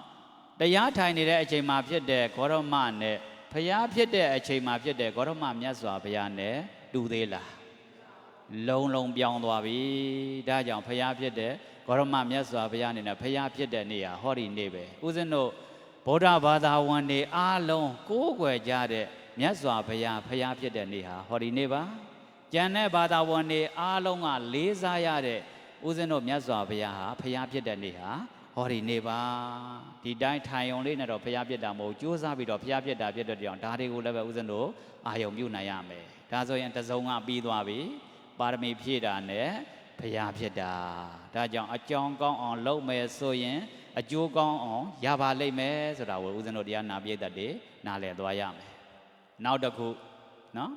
တရားထိုင်နေတဲ့အချိန်မှာဖြစ်တဲ့ဂေါရမနဲ့ဖျားဖြစ်တဲ့အချိန်မှာဖြစ်တဲ့ဂေါရမမြတ်စွာဘုရားနဲ့တူသေးလားလုံးပြောင်းသွားပြီဒါကြောင့်ဖျားဖြစ်တဲ့ဂေါရမမြတ်စွာဘုရားအနေနဲ့ဖျားဖြစ်တဲ့နေ့ဟာဟောဒီနေ့ပဲဦးဇင်းတို့ဗုဒ္ဓဘာသာဝင်တွေအားလုံးကိုးကွယ်ကြတဲ့မြတ်စွာဘုရားဖျားဖြစ်တဲ့နေ့ဟာဟောဒီနေ့ပါကျန်တဲ့ဘာသာဝင်တွေအားလုံးကလေးစားရတဲ့ဦးဇင်းတို့မြတ်စွာဘုရားဟာဖျားဖြစ်တဲ့နေ့ဟာဟောဒီနေ့ပါဒီတိုင်းထိုင်ုံလေးနဲ့တော့ဖျားဖြစ်တာမဟုတ်ကြိုးစားပြီးတော့ဖျားဖြစ်တာဖြစ်တဲ့ကြောင့်ဒါတွေကိုလည်းပဲဦးဇင်းတို့အာယုံပြုနိုင်ရမယ်ဒါဆိုရင်တစုံကပြီးသွားပြီပါရမီဖြည့်တာနဲ့ဖျားဖြစ်တာဒါကြောင့်အကြောင်းကောင်းအောင်လုပ်မယ်ဆိုရင်အကျိုးကောင်းအောင်ရပါလိမ့်မယ်ဆိုတာကိုဦးဇင်းတို့တရားနာပိဋကတွေနားလည်သွားရမယ်နောက်တစ်ခုနော်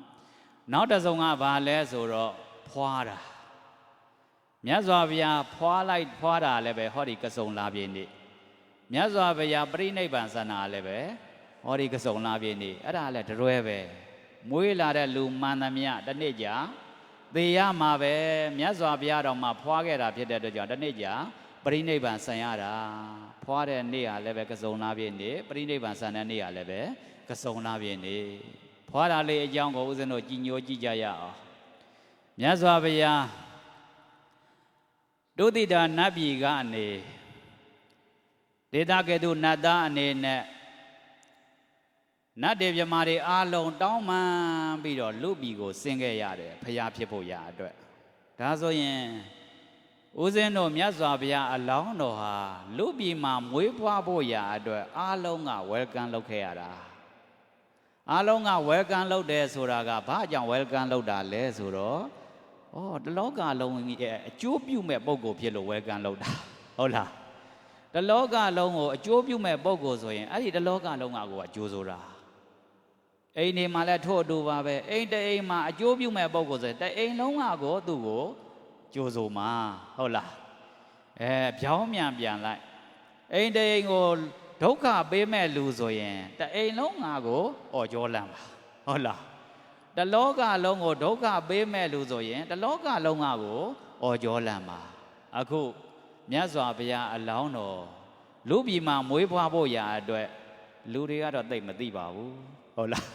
နောက်တစ်စုံကဘာလဲဆိုတော့ဖွာတာမြတ်စွာဘုရားဖွာတာလည်းပဲဟောဒီကစုံလာပြည့်နေ့မြတ်စွာဘုရားပြိဋိဘံဆန္ဒလည်းပဲဟောဒီကစုံလာပြည့်နေ့အဲ့ဒါလည်းတရွဲပဲမွေးလာတဲ့လူမှန်သမျှတစ်နှစ်ကြာသေရမှာပဲမြတ်စွာဘုရားတော်မှာဖွာခဲ့တာဖြစ်တဲ့အတွက်ကြောင့်တစ်နှစ်ကြာပြိဋိဘံဆံရတာဖွာတဲ့နေ့ဟာလည်းပဲကစုံလာပြည့်နေ့ပြိဋိဘံဆံတဲ့နေ့ဟာလည်းပဲကစုံလာပြည့်နေ့ဖွာတာလေးအကြောင်းကိုဦးဇင်းတို့ကြည်ညိုကြည့်ကြရအောင်မြတ်စွာဘုရားဒုတိတာနတ်ပြည်ကနေဒေသကဲ့သို့နတ်သားအနေနဲ့နတ်တေပြမာတွေအားလုံးတောင်းပန်ပြီးတော့လူပြည်ကိုဆင်းခဲ့ရတယ်ဖျားဖြစ်ဖို့ရာအတွက်ဒါဆိုရင်ဦးဇင်းတို့မြတ်စွာဘုရားအလောင်းတော်ဟာလူပြည်မှာမွေးဖွားဖို့ရာအတွက်အားလုံးက welcome လုပ်ခဲ့ရတာအားလုံးက welcome လုပ်တယ်ဆိုတာကဘာကြောင့် welcome လုပ်တာလဲဆိုတော့တလောကလုံးရဲ့အကျိုးပြုမဲ့ပုံကိုဖြစ်လို့ welcome လုပ်တာဟုတ်လား လောကလုံးကိုအကျိုးပြုမဲ့ပုဂ္ဂိုလ်ဆိုရင်အဲ့ဒီတလောကလုံးကကိုအကျိုးဆိုတာအိမ်နေမှာလည်းထို့အတူပါပဲအိမ်တအိမ်မှာအကျိုးပြုမဲ့ပုဂ္ဂိုလ်ဆိုရင်တအိမ်လုံးကကိုသူ့ကိုကျိုးဆိုမှာဟုတ်လားပြောင်းမြန်ပြန်လိုက်အိမ်တအိမ်ကိုဒုက္ခပေးမဲ့လူဆိုရင်တအိမ်လုံးငါကိုအော်ကြောလန့်ပါဟုတ်လားတလောကလုံးကိုဒုက္ခပေးမဲ့လူဆိုရင်တလောကလုံးငါကိုအော်ကြောလန့်ပါအခုမြတ်စွာဘုရားအလောင်းတော်လူပြည်မှာမွေးဖွားဖို့ရာအတွက်လူတွေကတော့သိမသိပါဘူးဟုတ်လား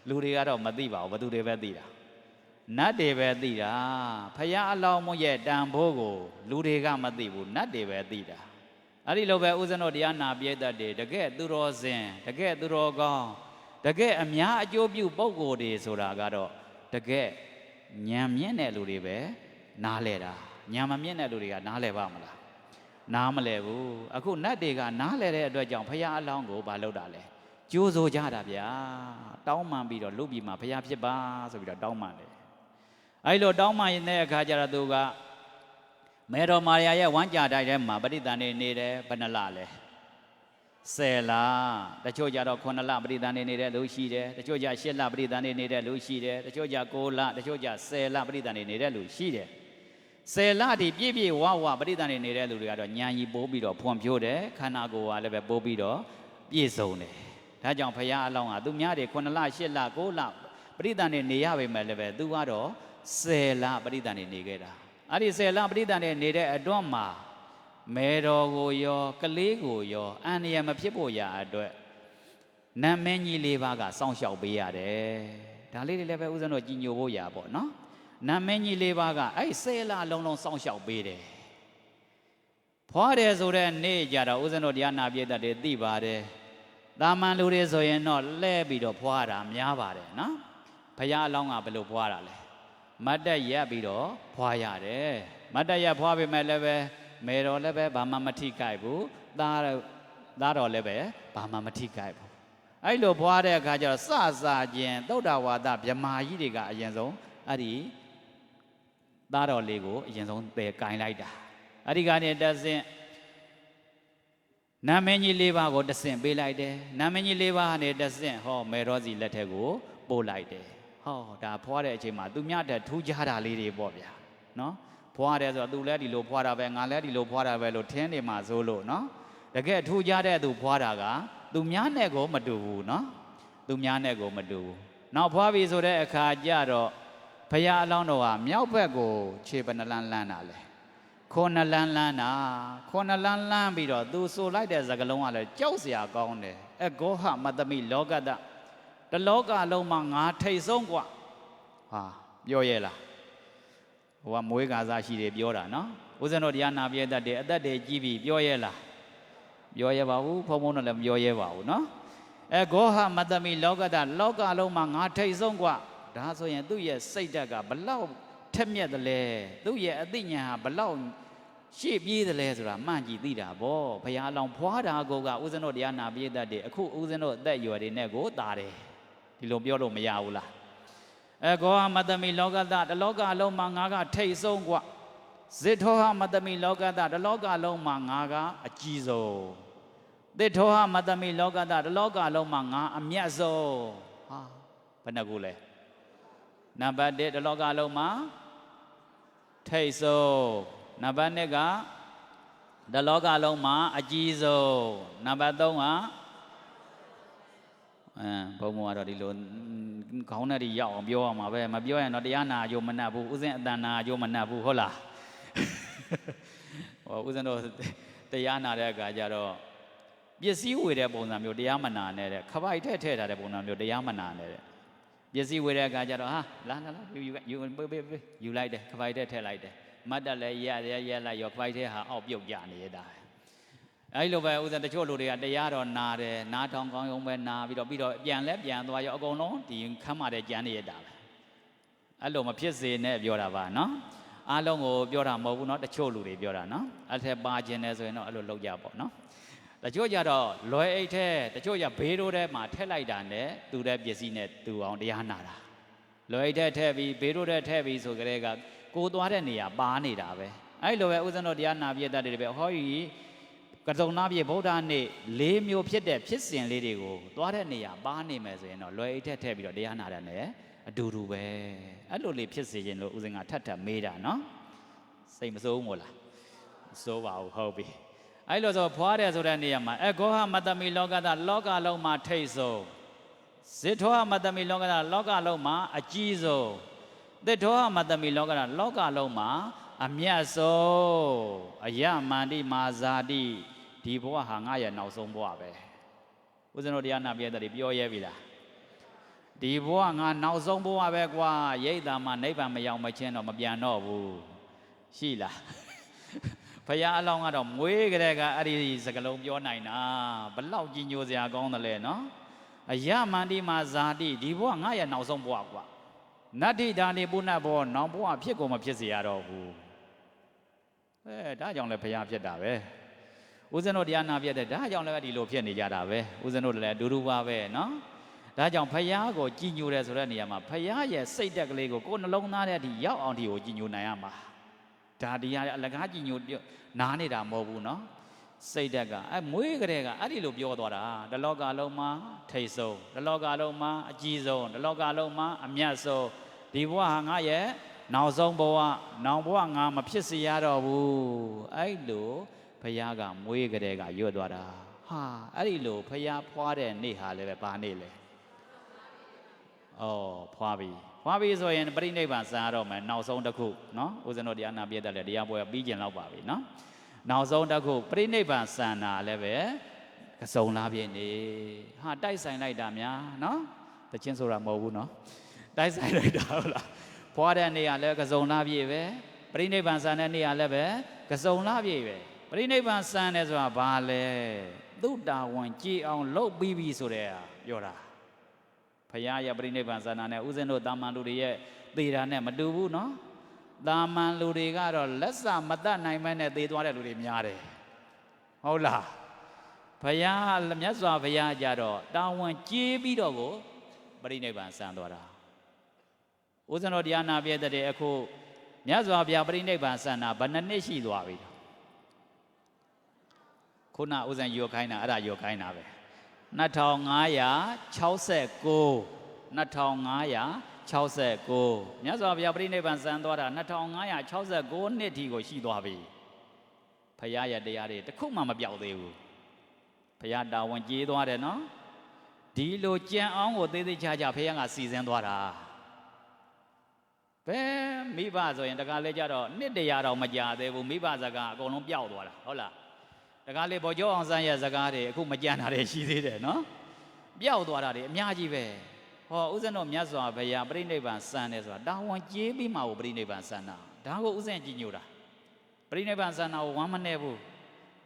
လူတွေကတော့မသိပါဘူးဘသူတွေပဲသိတာနတ်တွေပဲသိတာဘုရားအလောင်းမရဲ့တန်ဖိုးကိုလူတွေကမသိဘူးနတ်တွေပဲသိတာအဲ့ဒီလိုပဲဦးဇင်းတို့တရားနာပြည့်တတ်တယ်တကယ်သူတော်စင်တကယ်သူတော်ကောင်းတကယ်အများအကျိုးပြုပုဂ္ဂိုလ်တွေဆိုတာကတော့တကယ်ဉာဏ်မြင့်တဲ့လူတွေပဲနားလဲတာဉာဏ်မမြင့်တဲ့လူတွေကနားလဲပါမလားနားမလဲဘူးအခုနတ်တွေကနားလဲတဲ့အတွက်ကြောင့်ဘုရားအလောင်းကိုဘာလုပ်တာလဲကြိုးဆိုကြတာဗျာတောင်းပန်ပြီးတော့လူပြည်မှာဘုရားဖြစ်ပါဆိုပြီးတော့တောင်းပန်တယ်အဲ့လိုတောင်းပန်တဲ့အခါကျတော့သူကမေတော်မာယာရဲ့ဝမ်းကြတိုက်ထဲမှာပဋိသန္ဓေနေတယ်ဘယ်နှလလဲ10လတချို့ကြတော့9လပဋိသန္ဓေနေတဲ့လူရှိတယ်တချို့ကြ10လပဋိသန္ဓေနေတဲ့လူရှိတယ်တချို့ကြ9လတချို့ကြ10လပဋိသန္ဓေနေတဲ့လူရှိတယ်10လဒီပြည့်ပြည့်ဝဝပဋိသန္ဓေနေတဲ့လူတွေကတော့ဉာဏ်ကြီးပိုးပြီးတော့ဖွံ့ဖြိုးတယ်ခန္ဓာကိုယ်ကလည်းပဲပိုးပြီးတော့ပြည့်စုံတယ်ဒါကြောင့်ဘုရားအလောင်းကသူများတွေ9လ10လ9လပဋိသန္ဓေနေရပေမဲ့လည်းပဲသူကတော့10လပဋိသန္ဓေနေခဲ့တာအဲ့ဒီ10လပဋိသန္ဓေနေတဲ့အတွန်းမှာမေတော်ကိုရောကလေးကိုရောအန္တရာယ်မဖြစ်ဖို့ရာအတွက်နတ်မင်းကြီး၄ပါးကစောင့်ရှောက်ပေးရတယ်ဒါလေးတွေလည်းပဲဦးဇင်းတို့ကြည်ညိုဖို့ရာပေါ့နော်နတ်မင်းကြီး၄ပါးကအဲ့10လလုံးလုံးစောင့်ရှောက်ပေးတယ်ဖွားတယ်ဆိုတဲ့နေ့ကြတော့ဦးဇင်းတို့တရားနာပြည့်တတ်တယ်သိပါတယ်တာမန်လူတွေဆိုရင်တော့လဲပြီးတော့ဖွားတာများပါတယ်နော်ဘုရားအလောင်းကဘယ်လိုဖွားတာလဲမတ်တက်ရက်ပြီးတော့ဖွားရတယ်မတ်တက်ရက်ဖွားပေမဲ့လည်းပဲမေတော်လည်းပဲဘာမှမထိကြိုက်ဘူးသားတော်လည်းပဲဘာမှမထိကြိုက်ဘူးအဲ့လိုဖွားတဲ့အခါကျတော့စခြင်းသုဒ္ဓဝါဒဗြမာကြီးတွေကအရင်ဆုံးအဲ့ဒီသားတော်လေးကိုအရင်ဆုံးပယ်ကင်လိုက်တာအဲ့ဒီကနေတဆင့်နာမင်းကြီး၄ပါးကိုတဆင့်ပေးလိုက်တယ်နာမင်းကြီး၄ပါးကနေတဆင့်ဟောမေတော်စီလက်ထက်ကိုပို့လိုက်တယ်ဟောဒါဖွားတဲ့အချိန်မှာသူများတဲ့ထူးခြားတာလေးတွေပေါ့ဗျာနော်ဖွားတယ်ဆိုတော့သူလည်းဒီလိုဖွားတာပဲငါလည်းဒီလိုဖွားတာပဲလို့ထင်းနေမှာစိုးလို့နော်တကယ်ထူးခြားတဲ့သူဖွားတာကသူများနဲ့ကိုမတူဘူးနော်သူများနဲ့ကိုမတူဘူးနောက်ဖွားပြီဆိုတဲ့အခါကျတော့ဘုရားအလောင်းတော်ဟာမြောက်ဘက်ကိုခြေပနှလန်းလန်းတာလေ9လန်းလန်းတာ9လန်းလန်းပြီးတော့သူဆိုလိုက်တဲ့စကားလုံးကလည်းကြောက်စရာကောင်းတယ်အဂောဟမတမိလောကတတလောကလုံးမှာငါထိတ်ဆုံးกว่าဟာပြောရဲလားဟိုကမွေးကာစားရှိတယ်ပြောတာနော်ဦးဇင်းတို့တရားနာပြည့်တတ်တယ်အသက်တွေကြီးပြီပြောရဲလားပြောရဲပါဘူးဖုံဖုံတော့လည်းမပြောရဲပါဘူးနော်ဂောဟမတမိလောကတလောကလုံးမှာငါထိတ်ဆုံးกว่าဒါဆိုရင်သူ့ရဲ့စိတ်ဓာတ်ကဘလောက်ထက်မြက်တယ်လဲသူ့ရဲ့အသိဉာဏ်ဟာဘလောက်ရှေ့ပြေးတယ်လဲဆိုတာမှန်ကြည့်သိတာဗောဘုရားလောင်ဖွားတာကိုကဦးဇင်းတို့တရားနာပြည့်တတ်တယ်အခုဦးဇင်းတို့အသက်အရွယ်တွေနဲ့ကိုတာတယ်ဒီလိုပြောလို့မရဘူးလားဂောဟမတမိလောကတတလောကလုံးမှာငါကထိတ်ဆုံးกว่าဇိထောဟမတမိလောကတတလောကလုံးမှာငါကအကြီးဆုံးသစ်ထောဟမတမိလောကတတလောကလုံးမှာငါအမြတ်ဆုံးဟာဘယ်နှခုလဲနံပါတ်1တလောကလုံးမှာထိတ်ဆုံးနံပါတ်2ကတလောကလုံးမှာအကြီးဆုံးနံပါတ်3ကဘုံဘုံကတော့ဒီလိုခေါင်းနဲ့ဒီရောက်အောင်ပြောရမှာပဲမပြောရင်တော့တရားနာကြိုးမနှက်ဘူးဥစဉ်အတန်နာကြိုးမနှက်ဘူးဟုတ်လားဟောဥစဉ်တော့တရားနာတဲ့အခါကျတော့ပစ္စည်းဝေတဲ့ပုံစံမျိုးတရားမနာနဲ့တဲ့ခပိုက်ထည့်ထားတဲ့ပုံစံမျိုးတရားမနာနဲ့တဲ့ပစ္စည်းဝေတဲ့အခါကျတော့ဟာလာယူလိုက်တယ်ခပိုက်ထည့်လိုက်တယ်မတ်တက်လည်းရက်လိုက်ရောခပိုက်ထည့်ဟာအောက်ပြုတ်ကြနေရတာအဲ့လိုပဲဥစဉ်တချို့လူတွေကတရားတော်နာတယ်နားထောင်ကောင်းရုံပဲနာပြီးတော့ပြန်လဲပြန်သွားရောအကုန်လုံးဒီခမ်းမတဲ့ကြမ်းနေရတာပဲအဲ့လိုမဖြစ်စေနဲ့ပြောတာပါနော်အားလုံးကိုပြောတာမဟုတ်ဘူးနော်တချို့လူတွေပြောတာနော်အဲ့ထက်ပါခြင်းနဲ့ဆိုရင်တော့အဲ့လိုလုပ်ကြပေါ့နော်တချို့ကြတော့လွယ်အိတ်ထဲတချို့ကြဘေးတို့ထဲမှာထည့်လိုက်တာနဲ့သူတဲ့ပစ္စည်းနဲ့သူအောင်တရားနာတာလွယ်အိတ်ထဲထည့်ပြီးဘေးတို့ထဲထည့်ပြီးဆိုကြတဲ့ကကိုသွားတဲ့နေရာပါနေတာပဲအဲ့လိုပဲဥစဉ်တို့တရားနာပြည့်တတ်တယ်ပဲဟောကြီး ကစုံနာပြေဗုဒ္ဓနေ့၄မျိုးဖြစ်တဲ့ဖြစ်စဉ်လေးတွေကိုသွားတဲ့နေရာပါနေမယ်ဆိုရင်တော့လွယ်အိတ်ထက်ထည့်ပြီးတော့တရားနာတယ်နဲ့အတူတူပဲအဲ့လိုလေးဖြစ်စေခြင်းလို့ဦးဇင်းကထပ်မေးတာနော်စိတ်မစိုးဘူးမို့လားမစိုးပါဘူးဟုတ်ပြီအဲ့လိုဆိုဖွားတယ်ဆိုတဲ့နေရာမှာအဂောဟမတ္တမိလောကသလောကလုံးမှာထိတ်ဆုံးဇိထောဟမတ္တမိလောကသလောကလုံးမှာအကြီးဆုံးသစ်ထောဟမတ္တမိလောကသလောကလုံးမှာအမြတ်ဆုံးအယမန္တိမာဇာတိဒီဘဝဟာငါရဲ့နောက်ဆုံးဘဝပဲဦးဇင်းတို့တရားနာပြတဲ့တွေပြောရဲပြီလားဒီဘဝငါနောက်ဆုံးဘဝပဲကွာရိတ်တာမှနိဗ္ဗာန်မရောက်မချင်းတော့မပြန်တော့ဘူးရှိလားဘုရားအလောင်းကတော့မွေးကြတဲ့ကအဲ့ဒီစကလုံးပြောနိုင်တာဘလောက်ကြီးညိုစရာကောင်းတယ်လဲနော်အယမန္တိမာဇာတိဒီဘဝငါရဲ့နောက်ဆုံးဘဝကွာနတ္တိဒါနိပုဏ္ဏဘောနောက်ဘဝဖြစ်ကုန်မဖြစ်စေရတော့ဘူးဒါကြောင့်လည်းဘုရားဖြစ်တာပဲဦးဇင်းတို့တရားနာပြတဲ့ဒါကြောင့်လည်းဒီလိုဖြစ်နေကြတာပဲဦးဇင်းတို့လည်းအတူတူပါပဲနော်ဒါကြောင့်ဖယားကိုကြည်ညိုတယ်ဆိုတဲ့နေရာမှာဖယားရဲ့စိတ်တက်ကလေးကိုကိုယ်နှလုံးသားထဲအထိရောက်အောင်ဒီကိုကြည်ညိုနိုင်ရမှာဒါတရားအလကားကြည်ညိုနားနေတာမဟုတ်ဘူးနော်စိတ်တက်ကမွေးကလေးကအဲ့ဒီလိုပြောသွားတာတလောကလုံးမှာထိတ်ဆုံးတလောကလုံးမှာအကြီးဆုံးတလောကလုံးမှာအမြတ်ဆုံးဒီဘဝဟာငါရဲ့နောက်ဆုံးဘဝနောက်ဘဝငါမဖြစ်စေရတော့ဘူးအဲ့လိုဖယားကမွေးကလေးကရွတ်သွားတာဟာအဲ့ဒီလိုဖယားဖွားတဲ့နေ့ဟာလည်းပဲဘာနေ့လဲဖွားပြီဆိုရင်ပြိဋိဘံစံရတော့မယ်နောက်ဆုံးတစ်ခုနော်ဦးဇင်းတို့တရားနာပြည့်တယ်လေတရားပွဲပြီးကျင်တော့ပါပြီနော်နောက်ဆုံးတစ်ခုပြိဋိဘံစံတာလည်းပဲကစုံလားပြည့်နေဟာတိုက်ဆိုင်လိုက်တာများနော်တချင်းဆိုတာမဟုတ်ဘူးနော်တိုက်ဆိုင်လိုက်တာဟုတ်လားဖွားတဲ့နေ့ကလည်းကစုံလားပြည့်ပဲပြိဋိဘံစံတဲ့နေ့ကလည်းပဲကစုံလားပြည့်ပဲပြိဋိဘံစံတယ်ဆိုတာဘာလဲသူ့တာဝန်ကြည်အောင်လုပ်ပြီးပြီဆိုတဲ့ပြောတာဖယားရဲ့ပြိဋိဘံစံနာနဲ့ဦးဇင်းတို့တာမန်လူတွေရဲ့သေတာနဲ့မတူဘူးနော်တာမန်လူတွေကတော့လက်စမတတ်နိုင်မဲနဲ့သေသွားတဲ့လူတွေများတယ်ဟုတ်လားဖယားမြတ်စွာဘုရားကြတော့တာဝန်ကြေးပြီးတော့ကိုပြိဋိဘံစံသွားတာဦးဇင်းတို့တရားနာပြတဲ့အခုမြတ်စွာဘုရားပြိဋိဘံစံနာဘယ်နှစ်ရှိသွားပြီခုနဦးဇင်းရွခိုင်းတာအဲ့ဒါရွခိုင်းတာပဲ2569မြတ်စွာဘုရားပြိဋိဘံစံသွားတာ2569နှစ်ထိကိုရှိသွားပြီဖယားရဲ့တရားတွေတစ်ခုမှမပြောက်သေးဘူးဖယားတာဝန်ကြီးသွားတယ်နော်ဒီလိုကြံအောင်ကိုသေးသေးချာချာဖယားကစီစဉ်သွားတာဘယ်မိဘဆိုရင်တခါလဲကြတော့နှစ်တရာတော့မကြာသေးဘူးမိဘစကားအကုန်လုံးပျောက်သွားတာဟုတ်လားတခါလေဘောကျော်အောင်ဆန်းရဲ့စကားတွေအခုမကြံတာတွေရှိသေးတယ်နော်ပျောက်သွားတာတွေအများကြီးပဲဟောဥစဉ်တော်မြတ်စွာဘုရားပြိဋိဘံစံတယ်ဆိုတာတာဝန်ကြီးပြီးမှကိုပြိဋိဘံစံတာဒါကိုဥစဉ်ကြည်ညိုတာပြိဋိဘံစံတာကိုဝမ်းမနဲ့ဘူး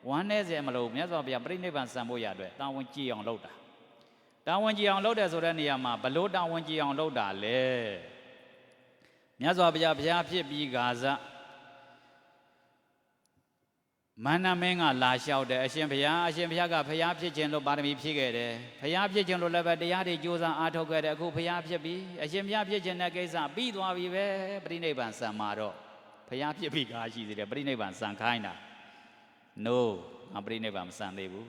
ဝမ်းနဲ့စေမလို့မြတ်စွာဘုရားပြိဋိဘံစံဖို့ရအတွက်တာဝန်ကြီးအောင်လုပ်တာတာဝန်ကြီးအောင်လုပ်တယ်ဆိုတဲ့နေရာမှာဘလို့တာဝန်ကြီးအောင်လုပ်တာလဲမြတ်စွာဘုရားဖြစ်ပြီးဂါဇမန္တမင်းကလာလျှောက်တယ်အရှင်ဘုရားကဘုရားဖြစ်ခြင်းလို့ပါရမီဖြည့်ခဲ့တယ်ဘုရားဖြစ်ခြင်းလို့လည်းပဲတရားတွေကြိုးစားအားထုတ်ခဲ့တယ်အခုဘုရားဖြစ်ပြီးအရှင်ဘုရားဖြစ်ခြင်းတဲ့ကိစ္စပြီးသွားပြီပဲပြိဋိဘံစံမှာတော့ဘုရားဖြစ်ပြီးကားရှိသေးတယ်ပြိဋိဘံစံခိုင်းတာ no ငါပြိဋိဘံမစံသေးဘူး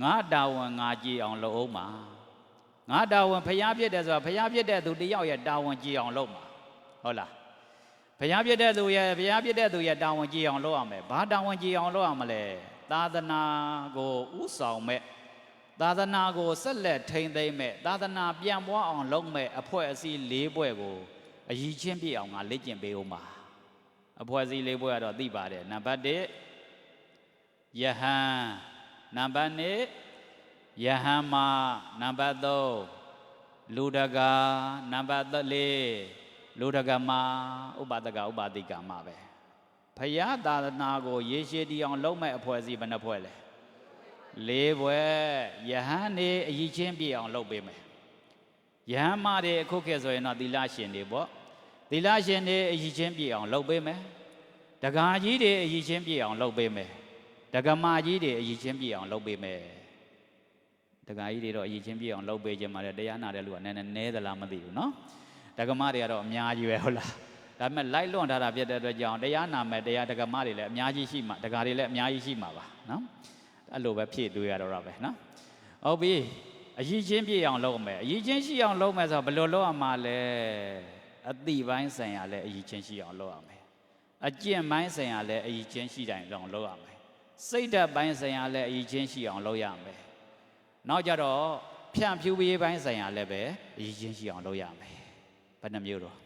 ငါတာဝန်ငါကြည်အောင်လုပ်အောင်ပါငါတာဝန်ဘုရားဖြစ်တယ်ဆိုတာဘုရားဖြစ်တဲ့သူတယောက်ရဲ့တာဝန်ကြည်အောင်လုပ်မှာဟုတ်လားဘုရားဖြစ်တဲ့သူရဲ့တာဝန်ကြီးအောင်လုပ်ရမယ်ဘာတာဝန်ကြီးအောင်လုပ်ရမလဲသာသနာကိုဥဆောင်မဲ့သာသနာကိုဆက်လက်ထိန်းသိမ်းမဲ့သာသနာပြန်ပွားအောင်လုပ်မဲ့အဖွဲ့အစည်း၄ဖွဲ့ကိုအရည်ချင်းပြည့်အောင်ငါလေ့ကျင့်ပေးဦးမှာအဖွဲ့အစည်း၄ဖွဲ့ကတော့သိပါတယ်နံပါတ်1ယဟန်နံပါတ်2ယဟန်မနံပါတ်3လူတကာနံပါတ်4လူတကမဥပဒကဥပတိကမပဲဘုရားသာသနာကိုရေရှည်တည်အောင်လုပ်မဲ့အဖွဲ့အစည်းဘယ်နှဖွဲ့လဲ၄ဖွဲ့ယဟန်နေအရည်ချင်းပြည့်အောင်လုပ်ပေးမယ်ယဟန်မတွေအခုခေတ်ဆိုရင်တော့သီလရှင်တွေပေါ့သီလရှင်တွေအရည်ချင်းပြည့်အောင်လုပ်ပေးမယ်ဒကာကြီးတွေအရည်ချင်းပြည့်အောင်လုပ်ပေးမယ်ဒကမကြီးတွေအရည်ချင်းပြည့်အောင်လုပ်ပေးမယ်ဒကာကြီးတွေတော့အရည်ချင်းပြည့်အောင်လုပ်ပေးခြင်းမှာတရားနာတဲ့လူကနည်းနည်းသလားမသိဘူးနော်ဒကမတွေကတော့အများကြီးပဲဟုတ်လား ဒါပေမဲ့လိုက်လွန်ထားတာဖြစ်တဲ့အတွက်ကြောင့်တရားနာမဲ့တရားဒဂမတွေလည်းအများကြီးရှိမှာဒကာတွေလည်းအများကြီးရှိမှာပါနော်အဲ့လိုပဲဖြည့်သွေးရတော့တာပဲနော်ဟုတ်ပြီအရည်ချင်းပြည့်အောင်လုပ်မယ်အရည်ချင်းရှိအောင်လုပ်မယ်ဆိုတော့ဘယ်လိုလုပ်ရမှာလဲအတိပိုင်းဆိုင်ရာလည်းအရည်ချင်းရှိအောင်လုပ်ရမယ်အကျင့်ပိုင်းဆိုင်ရာလည်းအရည်ချင်းရှိတိုင်းအောင်လုပ်ရမယ်စိတ်ဓာတ်ပိုင်းဆိုင်ရာလည်းအရည်ချင်းရှိအောင်လုပ်ရမယ်နောက်ကြတော့ဖြန့်ဖြူးရေးပိုင်းဆိုင်ရာလည်းပဲအရည်ချင်းရှိအောင်လုပ်ရမယ်ဘယ်နှမျိုးတော့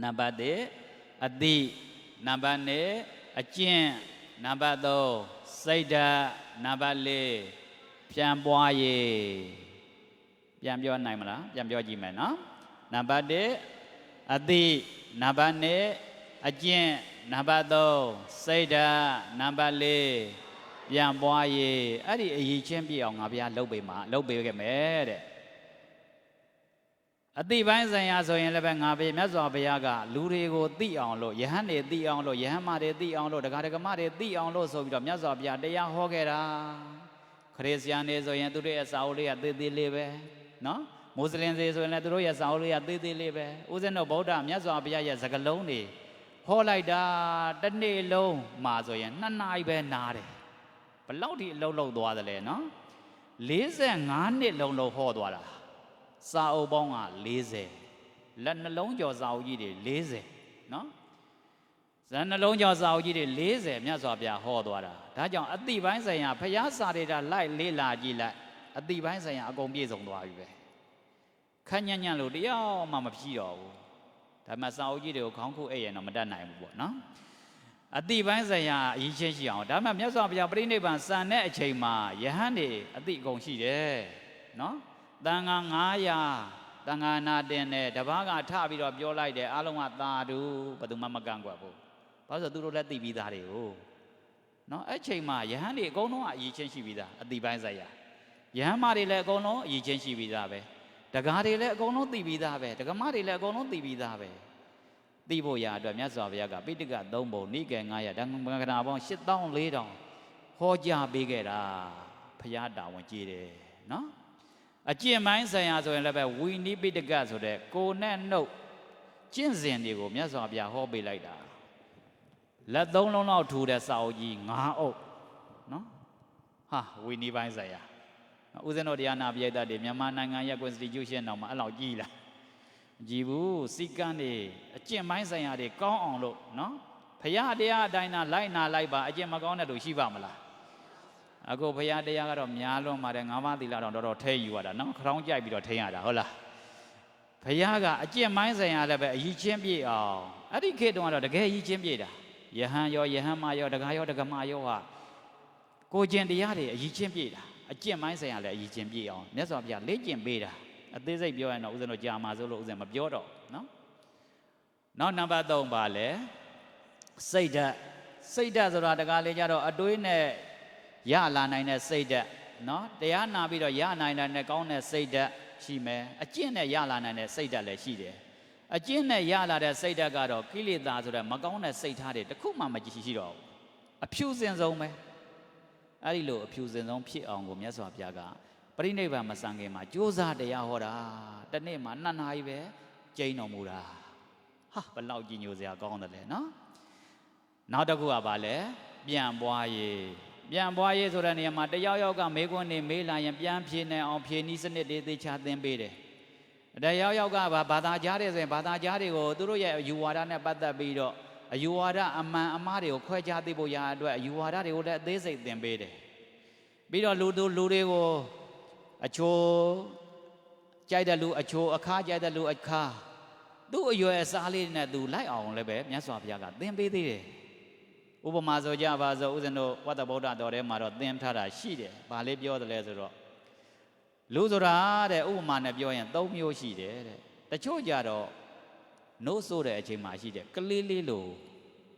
နံပါတ်1အတိနံပါတ်2အကျင့်နံပါတ်3စိတ်ဓာတ်နံပါတ်4ပြန်ပွားရေးပြန်ပြောနိုင်မလားပြန်ပြောကြည့်မယ်နော်နံပါတ်1အတိနံပါတ်2အကျင့်နံပါတ်3စိတ်ဓာတ်နံပါတ်4ပြန်ပွားရေးအဲ့ဒီအရေးချင်းပြအောင်ငါဘုရားလုပ်ပေးမှာလုပ်ပေးခဲ့မယ်တဲ့အတိပိုင်းဆိုင်ရာဆိုရင်လည်းပဲငါဘုရားမြတ်စွာဘုရားကလူတွေကိုသိအောင်လို့ယဟန်တွေသိအောင်လို့ယဟန်မတွေသိအောင်လို့ဒကာဒကမတွေသိအောင်လို့ဆိုပြီးတော့မြတ်စွာဘုရားတရားဟောခဲ့တာခရစ်ယာန်တွေဆိုရင်သူတို့ရဲ့စာအုပ်လေးကသေးသေးလေးပဲနော်မွတ်စလင်တွေဆိုရင်လည်းသူတို့ရဲ့စာအုပ်လေးကသေးသေးလေးပဲဦးဇင်းတို့ဗုဒ္ဓမြတ်စွာဘုရားရဲ့စကားလုံးတွေဟောလိုက်တာတစ်နေ့လုံးမှာဆိုရင်2 နာရီပဲနားတယ်ဘလောက်ထိအလုံးလုံးသွားသလဲနော်45နှစ်လုံးလုံးဟောသွားတာစာအုပ်ပေါင်းက40လက်နှလုံးကျော်စာအုပ်ကြီးတွေ40နော်ဇန်နှလုံးကျော်စာအုပ်ကြီးတွေ40မြတ်စွာဘုရားဟောသွားတာဒါကြောင့်အတိပိုင်းဆိုင်ရာဘုရားစာတွေတာလိုက်လေးလာကြည့်လိုက်အတိပိုင်းဆိုင်ရာအကုန်ပြည့်စုံသွားပြီပဲခက်ညံ့ညံ့လို့တရားမှမဖြစ်တော့ဘူးဒါမှစာအုပ်ကြီးတွေကိုခေါင်းခုအိပ်ရင်တော့မတတ်နိုင်ဘူးပေါ့နော်အတိပိုင်းဆိုင်ရာအရေးချင်းရှိအောင်ဒါမှမြတ်စွာဘုရားပြိဋိဘံစံတဲ့အချိန်မှာယဟန်တွေအတိအကုန်ရှိတယ်နော်တန်ခါ900တန်ခါနာတင်တယ်တပားကထပြီးတော့ပြောလိုက်တယ်အားလုံးကသာဓုဘယ်သူမှမကန့်ကွက်ဘူးဘာလို့ဆိုသူတို့လည်းသိပြီးသားတွေကိုနော်အဲ့ချိန်မှာယဟန်တွေအကုန်လုံးကအရေးချင်းရှိပြီးသားအတိပိုင်းဆိုင်ရာယဟန်မတွေလည်းအကုန်လုံးအရေးချင်းရှိပြီးသားပဲဒကာတွေလည်းအကုန်လုံးသိပြီးသားပဲဒကမတွေလည်းအကုန်လုံးသိပြီးသားပဲသိဖို့ရာအတွက်မြတ်စွာဘုရားကပိဋက3ပုံနိကေ900ဓမ္မကနာပေါင်း8400ဟောကြားပေးခဲ့တာဘုရားတာဝန်ကြီးတယ်နော်အကျင့်ပိုင်းဆိုင်ရာဆိုရင်လည်းပဲဝီနိပိဋကဆိုတဲ့ကိုယ်နဲ့နှုတ်ကျင့်စဉ်တွေကိုမြတ်စွာဘုရားဟောပေးလိုက်တာလက်3လုံးလောက်ထူတဲ့စာအုပ်ကြီး9အုပ်နော်ဟာဝီနိပိုင်းဆိုင်ရာဦးဇင်းတို့တရားနာပရိသတ်တွေမြန်မာနိုင်ငံရဲ့ Constitution တောင်မှအဲ့လောက်ကြီးလားမကြီးဘူးစီကံတွေအကျင့်ပိုင်းဆိုင်ရာတွေကောင်းအောင်လို့နော်ဘုရားတရားအတိုင်းသာလိုက်နာလိုက်ပါအကျင့်မကောင်းတဲ့လူရှိပါမလားအခုဘုရားတရားကတော့များလွန်ပါတယ်9ပါးသီလတော့တော်တော်ထဲယူရတာနော်ခေါင်းကြိုက်ပြီးတော့ထိန်းရတာဟုတ်လားဘုရားကအကျင့်ပိုင်းဆိုင်ရာလည်းပဲအရေးချင်းပြည့်အောင်အဲ့ဒီခေတ်တုန်းကတော့တကယ်အရေးချင်းပြည့်တာယဟန်ရောယဟန်မရောဒကာရောဒကမရောဟာကိုကျင့်တရားတွေအရေးချင်းပြည့်တာအကျင့်ပိုင်းဆိုင်ရာလည်းအရေးချင်းပြည့်အောင်မြတ်စွာဘုရားလေ့ကျင့်ပေးတာအသေးစိတ်ပြောရင်တော့ဦးဇင်းတို့ကြာမှာဆိုလို့ဦးဇင်းမပြောတော့နော်နောက်နံပါတ်3ပါလဲစိတ်ဓာတ်ဆိုတာတကားလေးကြတော့အတွေးနဲ့ရလာနိုင်တဲ့စိတ်ဓာတ်နော်တရားနာပြီးတော့ရနိုင်တဲ့ကောင်းတဲ့စိတ်ဓာတ်ရှိမယ်အကျင့်နဲ့ရလာနိုင်တဲ့စိတ်ဓာတ်လည်းရှိတယ်အကျင့်နဲ့ရလာတဲ့စိတ်ဓာတ်ကတော့ကိလေသာဆိုတဲ့မကောင်းတဲ့စိတ်ထားတွေတခုမှမရှိတော့ဘူးအဖြူစင်ဆုံးပဲအဲ့ဒီလိုအဖြူစင်ဆုံးဖြစ်အောင်ကိုမြတ်စွာဘုရားကပရိနိဗ္ဗာန်မစံခင်မှာကြိုးစားတရားဟောတာတစ်နေ့မှာ2 နာရီပဲကျိန်းတော်မူတာဟာဘလောက်ကြီးညိုစရာကောင်းတယ်လေနော်နောက်တစ်ခုကပါလဲပြန်ပွားရေးဆိုတဲ့နေရာမှာတယောက်ကမေးခွန်းနေမေးလာရင်ပြန်ဖြေနိုင်အောင်ဖြေနည်းစနစ်တွေသေချာသင်ပေးတယ်တယောက်ကဘာသာကြားတယ်ဆိုရင်ဘာသာကြားတွေကိုသူတို့ရဲ့အယူဝါဒနဲ့ပတ်သက်ပြီးတော့အယူဝါဒအမှန်အမှားတွေကိုခွဲခြားသိဖို့ရအတွက်အယူဝါဒတွေကိုလည်းအသေးစိတ်သင်ပေးတယ်ပြီးတော့လူတွေကိုအချိုကြိုက်တဲ့လူအချိုအခါကြိုက်တဲ့လူအခါသူ့အရွယ်အစားလေးနဲ့သူလိုက်အောင်လည်းပဲမြတ်စွာဘုရားကသင်ပေးသေးတယ်ဥပမာဆိုကြပါစို့ဦးဇင်းတို့ဝတ္တဗုဒ္ဓတော်ထဲမှာတော့သင်ထားတာရှိတယ်ဘာလေးပြောတယ်လဲဆိုတော့လူဆိုတာတဲ့ဥပမာနဲ့ပြောရင်3မျိုးရှိတယ်တဲ့တချို့ကြတော့နှုတ်ဆိုတဲ့အချိန်မှာရှိတယ်ကလေးလေးလို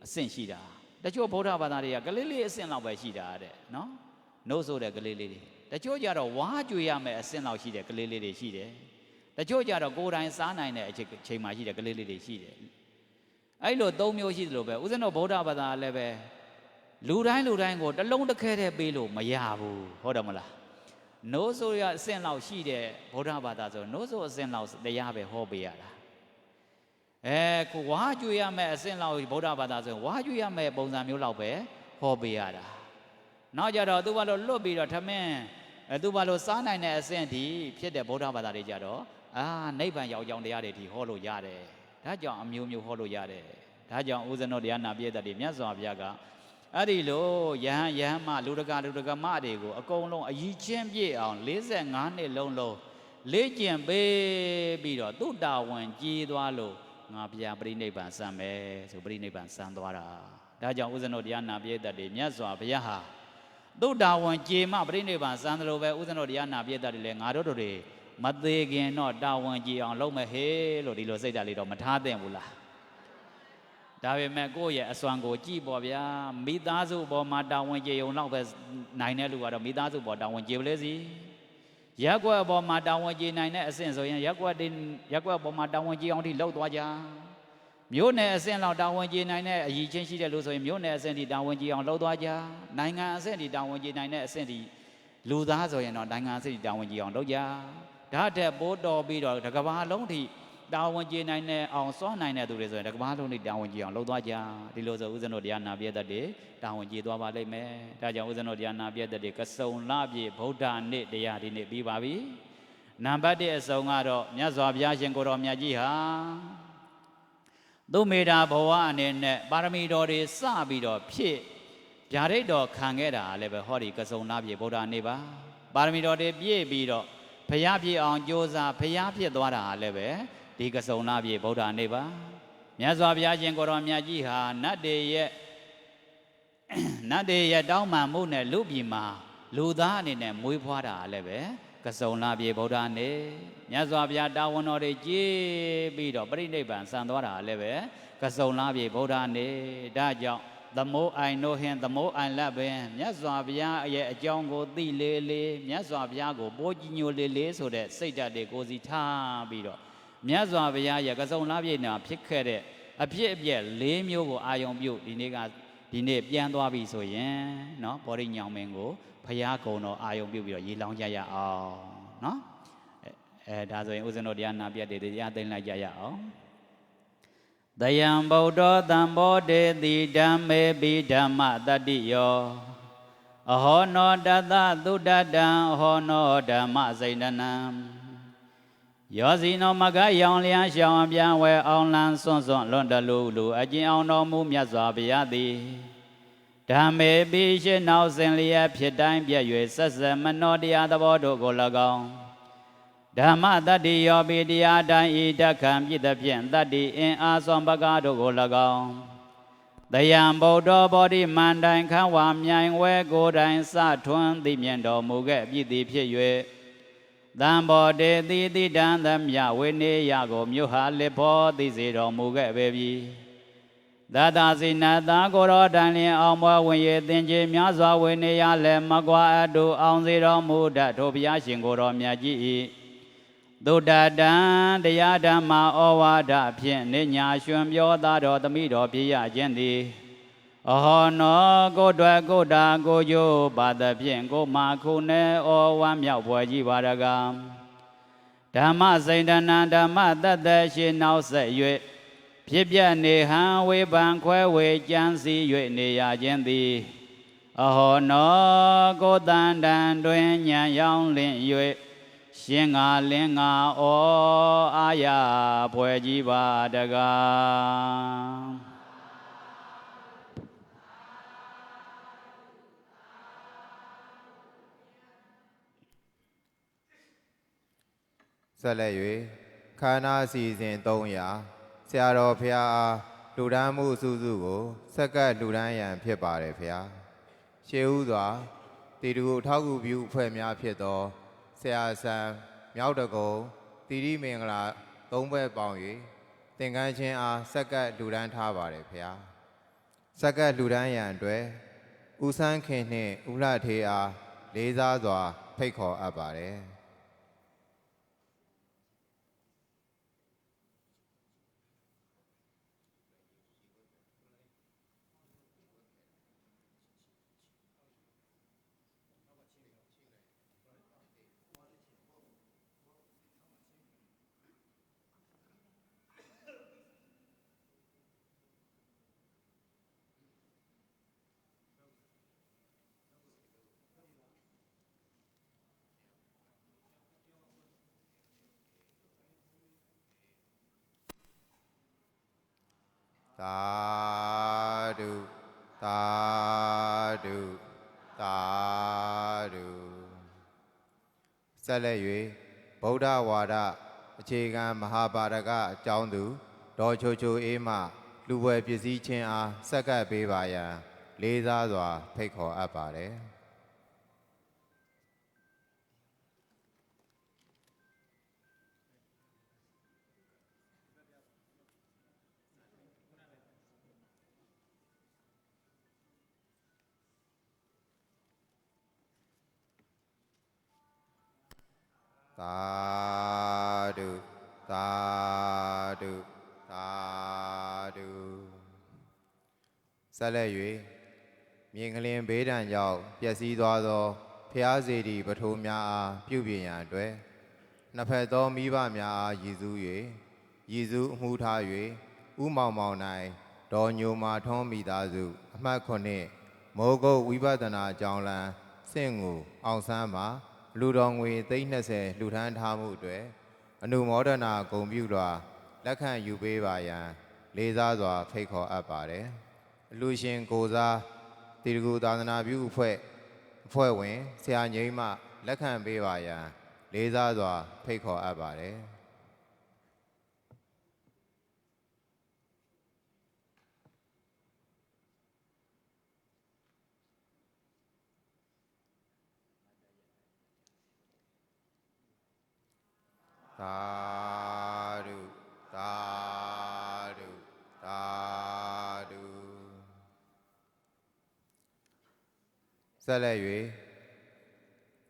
အဆင့်ရှိတာတချို့ဗုဒ္ဓဘာသာတွေကကလေးလေးအဆင့်လောက်ပဲရှိတာတဲ့နော်နှုတ်ဆိုတဲ့ကလေးလေးတွေတချို့ကြတော့ဝါကြွေရမယ်အဆင့်လောက်ရှိတဲ့ကလေးလေးတွေရှိတယ်တချို့ကြတော့ကိုယ်တိုင်စားနိုင်တဲ့အချိန်မှာရှိတဲ့ကလေးလေးတွေရှိတယ်အဲ့လို3မျိုးရှိသလိုပဲဦးဇင်းတို့ဗုဒ္ဓဘာသာလည်းပဲလူတိုင်းကိုတလုံးတစ်ခဲတည်းပေးလို့မရဘူးဟုတ်တယ်မလားနိုးဆိုရအဆင့်လောက်ရှိတဲ့ဗုဒ္ဓဘာသာဆိုနိုးဆိုအဆင့်လောက်တရားပဲဟောပေးရတာ ကိုဝါကျွေးရမယ်အစင်လောက်ဗုဒ္ဓဘာသာဆိုရင်ဝါကျွေးရမယ်ပုံစံမျိုးလောက်ပဲဟောပေးရတာနောက်ကြတော့သူဘာလို့လွတ်ပြီးတော့ထမင်းသူဘာလို့စားနိုင်တဲ့အဆင့်ဒီဖြစ်တဲ့ဗုဒ္ဓဘာသာတွေကြတော့နိဗ္ဗာန်ရောက်ကြောင်းတရားတွေဒီဟောလို့ရတယ်ဒါကြောင့်အမျိုးမျိုးဟောလို့ရတယ်ဒါကြောင့်ဦးဇင်းတို့တရားနာပြည့်တဲ့တွေမြတ်စွာဘုရားကအဲ့ဒီလိုယဟန်မလူတကာမတွေကိုအကုန်လုံးအကြီးချင်းပြည့်အောင်45နှစ်လုံးလေ့ကျင့်ပေးပြီးတော့သူ့တာဝန်ကြီးသွားလို့ငါဘုရားပြိဋိဘံစံမယ်ဆိုပြိဋိဘံစံသွားတာဒါကြောင့်ဦးဇင်းတို့တရားနာပြည့်တဲ့တွေမြတ်စွာဘုရားဟာသုဒ္ဓဝံကြေမပြိဋိဘံစံတယ်လို့ပဲဥစ္စံတော်တရားနာပြည့်တတ်တယ်လေငါတို့တွေမသေးခင်တော့တာဝန်ကြည်အောင်လုပ်မယ်ဟေးလို့ဒီလိုစိတ်ဓာတ်လေးတော့မထားသင့်ဘူးလားဒါပေမဲ့ကိုယ့်ရဲ့အစွမ်းကိုကြည်ပေါ်ဗျာမိသားစုပေါ်မှာတာဝန်ကြည်ုံတော့ပဲနိုင်တဲ့လူကတော့မိသားစုပေါ်တာဝန်ကြည်ပလဲစီရက်ွက်ပေါ်မှာတာဝန်ကြည်နိုင်တဲ့အဆင့်ဆိုရင်ရက်ွက်ပေါ်မှာတာဝန်ကြည်အောင်ထိလှုပ်သွားကြမြို့နယ်အဆင့်လောက်တာဝန်ကြီးနိုင်တဲ့အရည်ချင်းရှိတဲ့လူဆိုရင်မြို့နယ်အဆင့်ဒီတာဝန်ကြီးအောင်လှုပ်သွားကြနိုင်ငံအဆင့်ဒီတာဝန်ကြီးနိုင်တဲ့အဆင့်ဒီလူသားဆိုရင်တော့နိုင်ငံအဆင့်ဒီတာဝန်ကြီးအောင်လှုပ်ကြဒါတဲ့ပိုးတော်ပြီးတော့တကဘာလုံးထိတာဝန်ကြီးနိုင်တဲ့အောင်စွမ်းနိုင်တဲ့သူတွေဆိုရင်တကဘာလုံးထိတာဝန်ကြီးအောင်လှုပ်သွားကြဒီလိုဆိုဦးဇင်းတို့တရားနာပြည့်တတ်တယ်တာဝန်ကြီးသွားပါလိမ့်မယ်ဒါကြောင့်ဦးဇင်းတို့တရားနာပြည့်တတ်တယ်ကစုံလပြည့်ဗုဒ္ဓနေ့တရားဒီနေ့ပြီးပါပြီနံပါတ်1အစုံကတော့မြတ်စွာဘုရားရှင်ကိုတော်မြတ်ကြီးဟာသူမေတာဘဝအနေနဲ့ပါရမီတော်တွေစပြီးတော့ဖြစ်ဗျာဒိတ်တော်ခံခဲ့တာလည်းပဲဟောဒီကစုံနာပြေဗုဒ္ဓနေပါပါရမီတော်တွေပြည့်ပြီးတော့ဖျားပြည့်အောင်ကြိုးစားဖျားဖြစ်သွားတာလည်းပဲဒီကစုံနာပြေဗုဒ္ဓနေပါမြတ်စွာဘုရားရှင်ကိုတော်မြတ်ကြီးဟာနတ်တွေရဲ့တောင်းပန်မှုနဲ့လူပြည်မှာလူသားအနေနဲ့မွေးဖွားတာလည်းပဲကစုံလာပြေဗုဒ္ဓနေမြတ်စွာဘုရားတာဝန်တော်တွေကြီးပြီးတော့ပြိဋိဘံစံသွားတာလည်းပဲကစုံလာပြေဗုဒ္ဓနေဒါကြောင့်သမိုးအိုင်နိုဟင်သမိုးအိုင်လက်ပင်မြတ်စွာဘုရားရဲ့အကြောင်းကိုသိလေးမြတ်စွာဘုရားကိုပိုးကြီးညိုလေးဆိုတဲ့စိတ်ဓာတ်တွေကိုစီထားပြီးတော့မြတ်စွာဘုရားရဲ့ကစုံလာပြေနာဖြစ်ခဲ့တဲ့အဖြစ်အပျက်၄မျိုးကိုအာယုံပြုဒီနေ့ပြန်သွားပြီဆိုရင်နော်ဘောရိညောင်မင်းကိုဖျားကုံတော်အာယုံပြုပြီးတော့ရေလောင်းကြရအောင်နော်ဒါဆိုရင်ဦးဇင်းတို့တရားနာပြတ်တွေတရားသိမ့်လိုက်ကြရအောင်တယံဗုဒ္ဓသံဘောတေတိဓမ္မေပိဓမ္မတတ္တိယောအဟောနောတတသုတတံအဟောနောဓမ္မစိန္ဒနံယောဇီနောမကယောင်လျံရှောင်းပြန်ဝဲအောင်လန်းစွန့်လွန်တလူအကျဉ်အောင်တော်မူမြတ်စွာဘုရားသည်ဓမ္မေပိရှင်းနောက်စင်လျက်ဖြစ်တိုင်းပြည့်၍ဆက်ဆက်မနောတရားသဘောတို့ကို၎င်းဓမ္မတတ္တိယောပိတရားတိုင်းဤတက္ခံပြည့်သည်ဖြင့်တတ္တိအင်အားစွန်ပကားတို့ကို၎င်းတယံဗုဒ္ဓဘောဓိမန္တိုင်ခဝမြိုင်ဝဲကိုယ်တိုင်စထွန်းသိမြင်တော်မူခဲ့ပြည့်သည်ဖြစ်၍သံဘောတေတိတိတံသမြဝိနေယကိုမြို့ဟာလစ်ဖို့သိစေတော်မူခဲ့ပေပြီသတ္တစိနတာကိုရောတန်လျင်အောင်ပွဲဝင်ရသင်္ချေများစွာဝိနေယလည်းမကွာအတူအောင်စေတော်မူတတ်ထိုဘုရားရှင်ကိုတော်မြတ်ကြီး၏သုတတံတရားဓမ္မဩဝါဒဖြင့်နေညာရွှင်ပြောသားတော်သမီးတော်ဖြစ်ရခြင်းသည်အဟောနောကိုယ်တော်ကိုယ်တာကိုယိုပါသဖြင့်ကိုမာခုနေဩဝမ်းမြောက်ဖွယ်ကြီးပါရကဓမ္မစိန္ဒနာဓမ္မတတ္တရှိနောက်ဆက်၍ဖြစ်ပြနေဟံဝေပံခွဲဝေကြံစည်၍နေရခြင်းသည်အဟောနောကိုတန်တန်တွင်ညံရောင်းလင့်၍ရှင်ငါလင်းငါဩအာရဖွယ်ကြီးပါတကားဆက်လက်၍ခန္ဓာအစီအစဉ်300ဆရာတော်ဖျားအားလူဒန်းမှုအစုစုကိုဆက်ကပ်လူဒန်းရန်ဖြစ်ပါတယ်ဖျားရှေးဥစွာတီတူအထောက်အကူပြုအဖွဲ့များဖြစ်သောဆရာဆန်းမြောက်တကုံတီရိမင်္ဂလာ3ဘက်ပေါင်း၍သင်္ကန်းချင်းအားဆက်ကပ်လူဒန်းထားပါတယ်ဖျားဆက်ကပ်လူဒန်းရန်အတွက်ဦးဆန်းခင်နှင့်ဦးလှထေးအားလေးစားစွာဖိတ်ခေါ်အပ်ပါတယ် သာဓုသာဓုသာဓုဆက်လက်၍ဗုဒ္ဓဝါဒအခြေခံမဟာပါရကအကြောင်းသူဒေါ်ချိုချိုအေးမှလူဝယ်ပစ္စည်းချင်းအားဆက်ကပ်ပေးပါရန်လေးစားစွာဖိတ်ခေါ်အပ်ပါတယ်သာဓုသာဓုသာဓုဆက်လက်၍မြင်ကလင်ဘေးဒဏ်ကြောင့်ပျက်စီးသွားသောဖျားစေတီပထိုးများအားပြုပြင်ရန်အတွက်နှစ်ဖက်သောမိဘများအားရည်စူး၍ရည်စူးအမှုထား၍ဥမောင်မောင်၌ဒေါ်ညိုမာထွန်းမိသားစုအမှတ်9မိုးကုတ်ဝိပဿနာကျောင်းလမ်းစင့်ငူအောင်ဆန်းမှာလူတော်ငွေ320လှူဒန်းထားမှုအတွက်အနုမောဒနာဂုဏ်ပြုစွာလက်ခံယူပေးပါရန်လေးစားစွာဖိတ်ခေါ်အပ်ပါတယ်အလှူရှင်ကိုစားတိရဂုသာသနာပြုအဖွဲ့ဝင်ဆရာငိမ့်မှလက်ခံပေးပါရန်လေးစားစွာဖိတ်ခေါ်အပ်ပါတယ်သာဓုသာဓုသာဓုဆက်လက်၍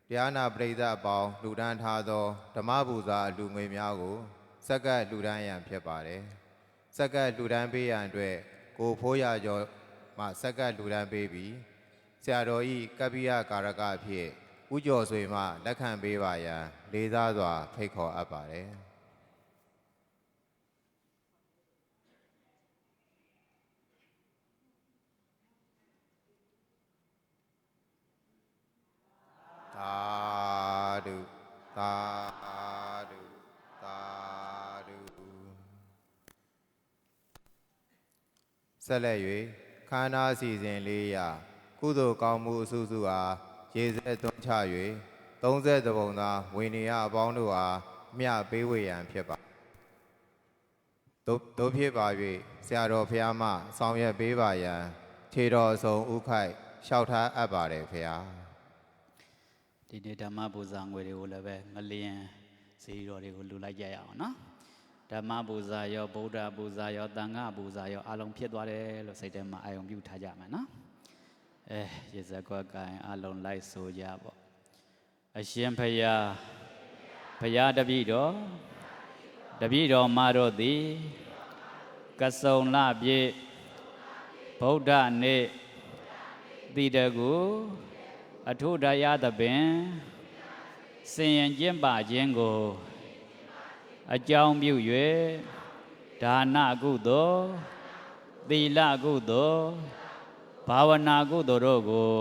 တရားနာပရိသတ်အပေါင်းလှူဒန်းထားသောဓမ္မပူဇာအလှူငွေများကိုစက္ကန့်လှူဒန်းရန်ဖြစ်ပါတယ်စက္ကန့်လှူဒန်းပေးရန်အတွက်ကိုဖိုးရကျော်မှစက္ကန့်လှူဒန်းပေးပြီးဆရာတော်ဤကပ္ပိယကာရကအဖြစ်ဦးကျော်ဆွေမှလက်ခံပေးပါရန်လေးစားစွာဖိတ်ခေါ်အပ်ပါတယ်သာဓုသာဓုသာဓုဆက်လက်၍ခန္ဓာစီစဉ်လေးရာကုသိုလ်ကောင်းမှုအစုစုအားရေစက်သွန်းချ၍30ပုံသာဝိနည်းအပေါင်းတို့အားမျှပေးဝေရန်ဖြစ်ပါတို့ဖြစ်ပါ၍ဆရာတော်ဖျားမှဆောင်ရွက်ပေးပါရန်ခြေတော်အစုံဥခိုက်လျှောက်ထားအပ်ပါတယ်ဖျားဒီနေ့ဓမ္မပူဇာငွေတွေကိုလည်းပဲငလျင်စေတီတော်တွေကိုလှူလိုက်ကြရအောင်နော်ဓမ္မပူဇာရောဗုဒ္ဓပူဇာရောသံဃာပူဇာရောအလုံးဖြစ်သွားတယ်လို့စိတ်ထဲမှာအာရုံပြုထားကြမယ်နော်ရေစက်ကွက်ကိုင်အလုံးလိုက်ဆိုကြပေါ့အရှင်ဖယားဖယားတပည့်တော်မတို့သည်ကစုံလပြည့်ဗုဒ္ဓနေ့တိတကူအထုတရားသဘင်စင်ရင်ကျင့်ပါခြင်းကိုအကြောင်းပြု၍ဒါနကုသိုလ်သီလကုသိုလ်ဘာဝနာကုသိုလ်တို့ကို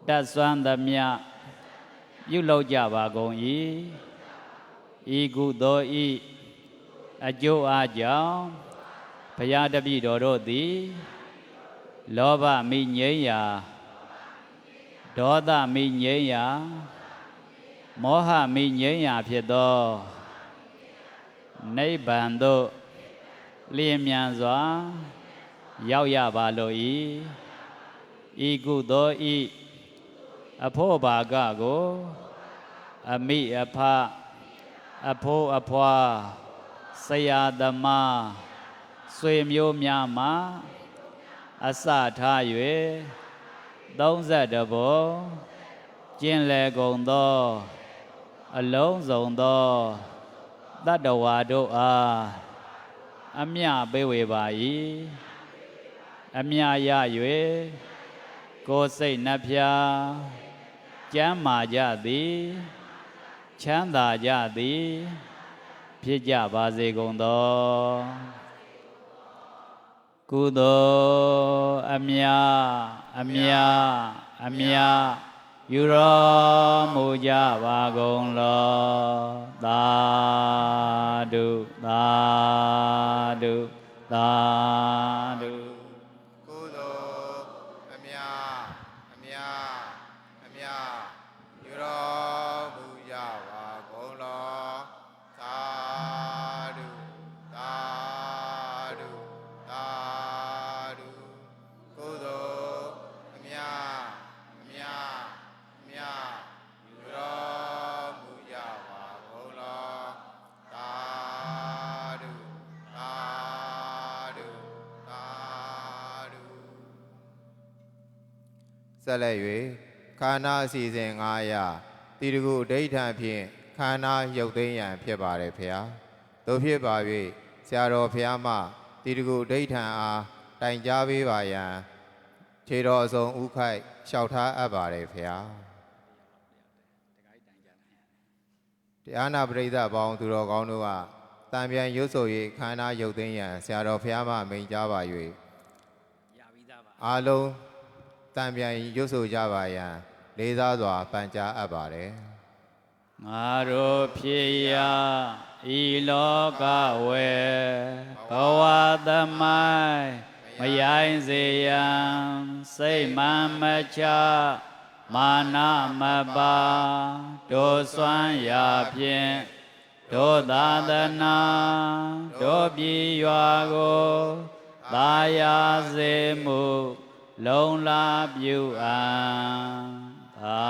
တတ်စွမ်းသမျှပြုလုပ်ကြပါကုန်၏ဤကုသိုလ်ဤအကျိုးအားကြောင့်ဘုရားတပည့်တော်တို့သည်လောဘမိငြိမ်းရာဒေါသမိငြိမ်းရာမောဟမိငြိမ်းရာဖြစ်သောနိဗ္ဗာန်သို့လျင်မြန်စွာရောက်ရပါလို၏ဤကုသိုလ်ဤအဖို့ဘာကကိုအမိအဖအဖိုးအဖွာဆရာသမားဆွေမျိုးများမှအစထား၍32ပုံကျင်လည်ကုန်သောအလုံးစုံသောတတ္တဝါတို့အားအမြပေးဝေပါ၏အမြရ၍ကိုယ်စိတ်နှဖျားကျမ်းမာကြသည်ချမ်းသာကြသည်ဖြစ်ကြပါစေကုန်သောကုသိုလ်အမြယူတော်မူကြပါကုန်လောသာဓုသာဓု သာဓု ကုသိုလ်အမြအမြအမြယူတော်မူကြပါကုန်လောသာဓုသာဓုသာဓုကုသိုလ်အမြအမြအမြယူတော်မူကြပါကုန်လောသာဓုသာဓုသာဓုဆက်လက်၍ခန္ဓာအစီအစဉ်900တိရကုအဋ္ဌံဖြင့်ခန္ဓာရုပ်သိမ်းရန်ဖြစ်ပါတယ်ဖေဟာတို့ဖြစ်ပါ၍ဆရာတော်ဖျားမှတိရကုအဋ္ဌံအားတိုင်ကြားပေးပါရန်ခြေတော်အစုံဥခိုက်လျှောက်ထားအပ်ပါတယ်ဖေဟာတရားနာပရိသတ်ပေါင်းသူတော်ကောင်းတို့ကတံပြန်ရွတ်ဆို၍ခန္ဓာရုပ်သိမ်းရန်ဆရာတော်ဖျားမှမိန့်ကြားပါ၍အားလုံးတံပြန်ရွတ်ဆိုကြပါရန်လေးစားစွာပန်ကြားအပ်ပါတယ် ငါတို့ဖြစ်ရာဤလောကဝေဘဝသမိုင်းမယိုင်းစေရန်စိတ်မှန်မချမာနမပါတို့စွမ်းရာဖြင့်တို့သာသနာတို့ပြည်ရွာကိုသာယာစေမှုလုံလာပြုအံသာ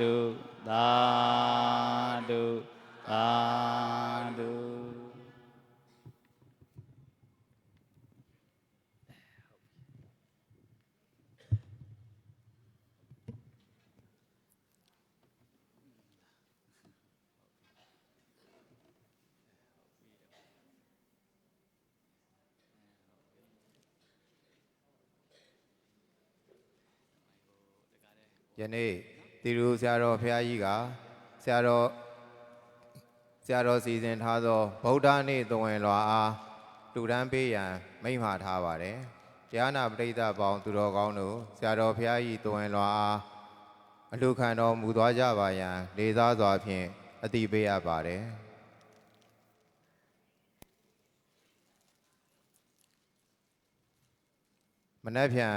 ဓုသာဓုသာဓု ယနေ့တိရူဆရာတော်ဖျားကြီးကဆရာတော်စီစဉ်ထားသောဗုဒ္ဓနေ့သဝင်လွာအားတူတန်းပေးရန်မိန့်မှာထားပါတယ်တရားနာပရိသတ်ပေါင်းသူတော်ကောင်းတို့ဆရာတော်ဖျားကြီးသဝင်လွာအားအလှခံတော်မူသွားကြပါရန်လေးစားစွာဖြင့်အတိပေးအပ်ပါတယ်မနက်ဖြန်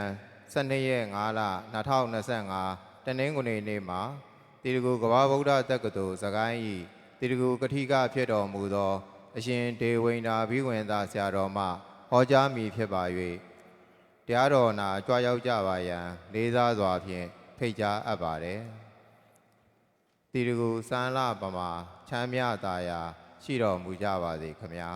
12ရက်5လ2025တနင်္ဂနွေနေ့မှာတိရကုကမ္ဘာဗုဒ္ဓတက္ကသိုလ်စကိုင်း၏တိရကုကထိကဖြစ်တော်မူသောအရှင်ဒေဝိန္ဒာဘိဝင်သာဆရာတော်မှဟောကြားမည်ဖြစ်ပါ၍တရားတော်နာကြွရောက်ကြပါရန်လေးစားစွာဖြင့်ဖိတ်ကြားအပ်ပါတယ်တိရကုစံလပမာချမ်းမြသာယာရှိတော်မူကြပါစေခမညာ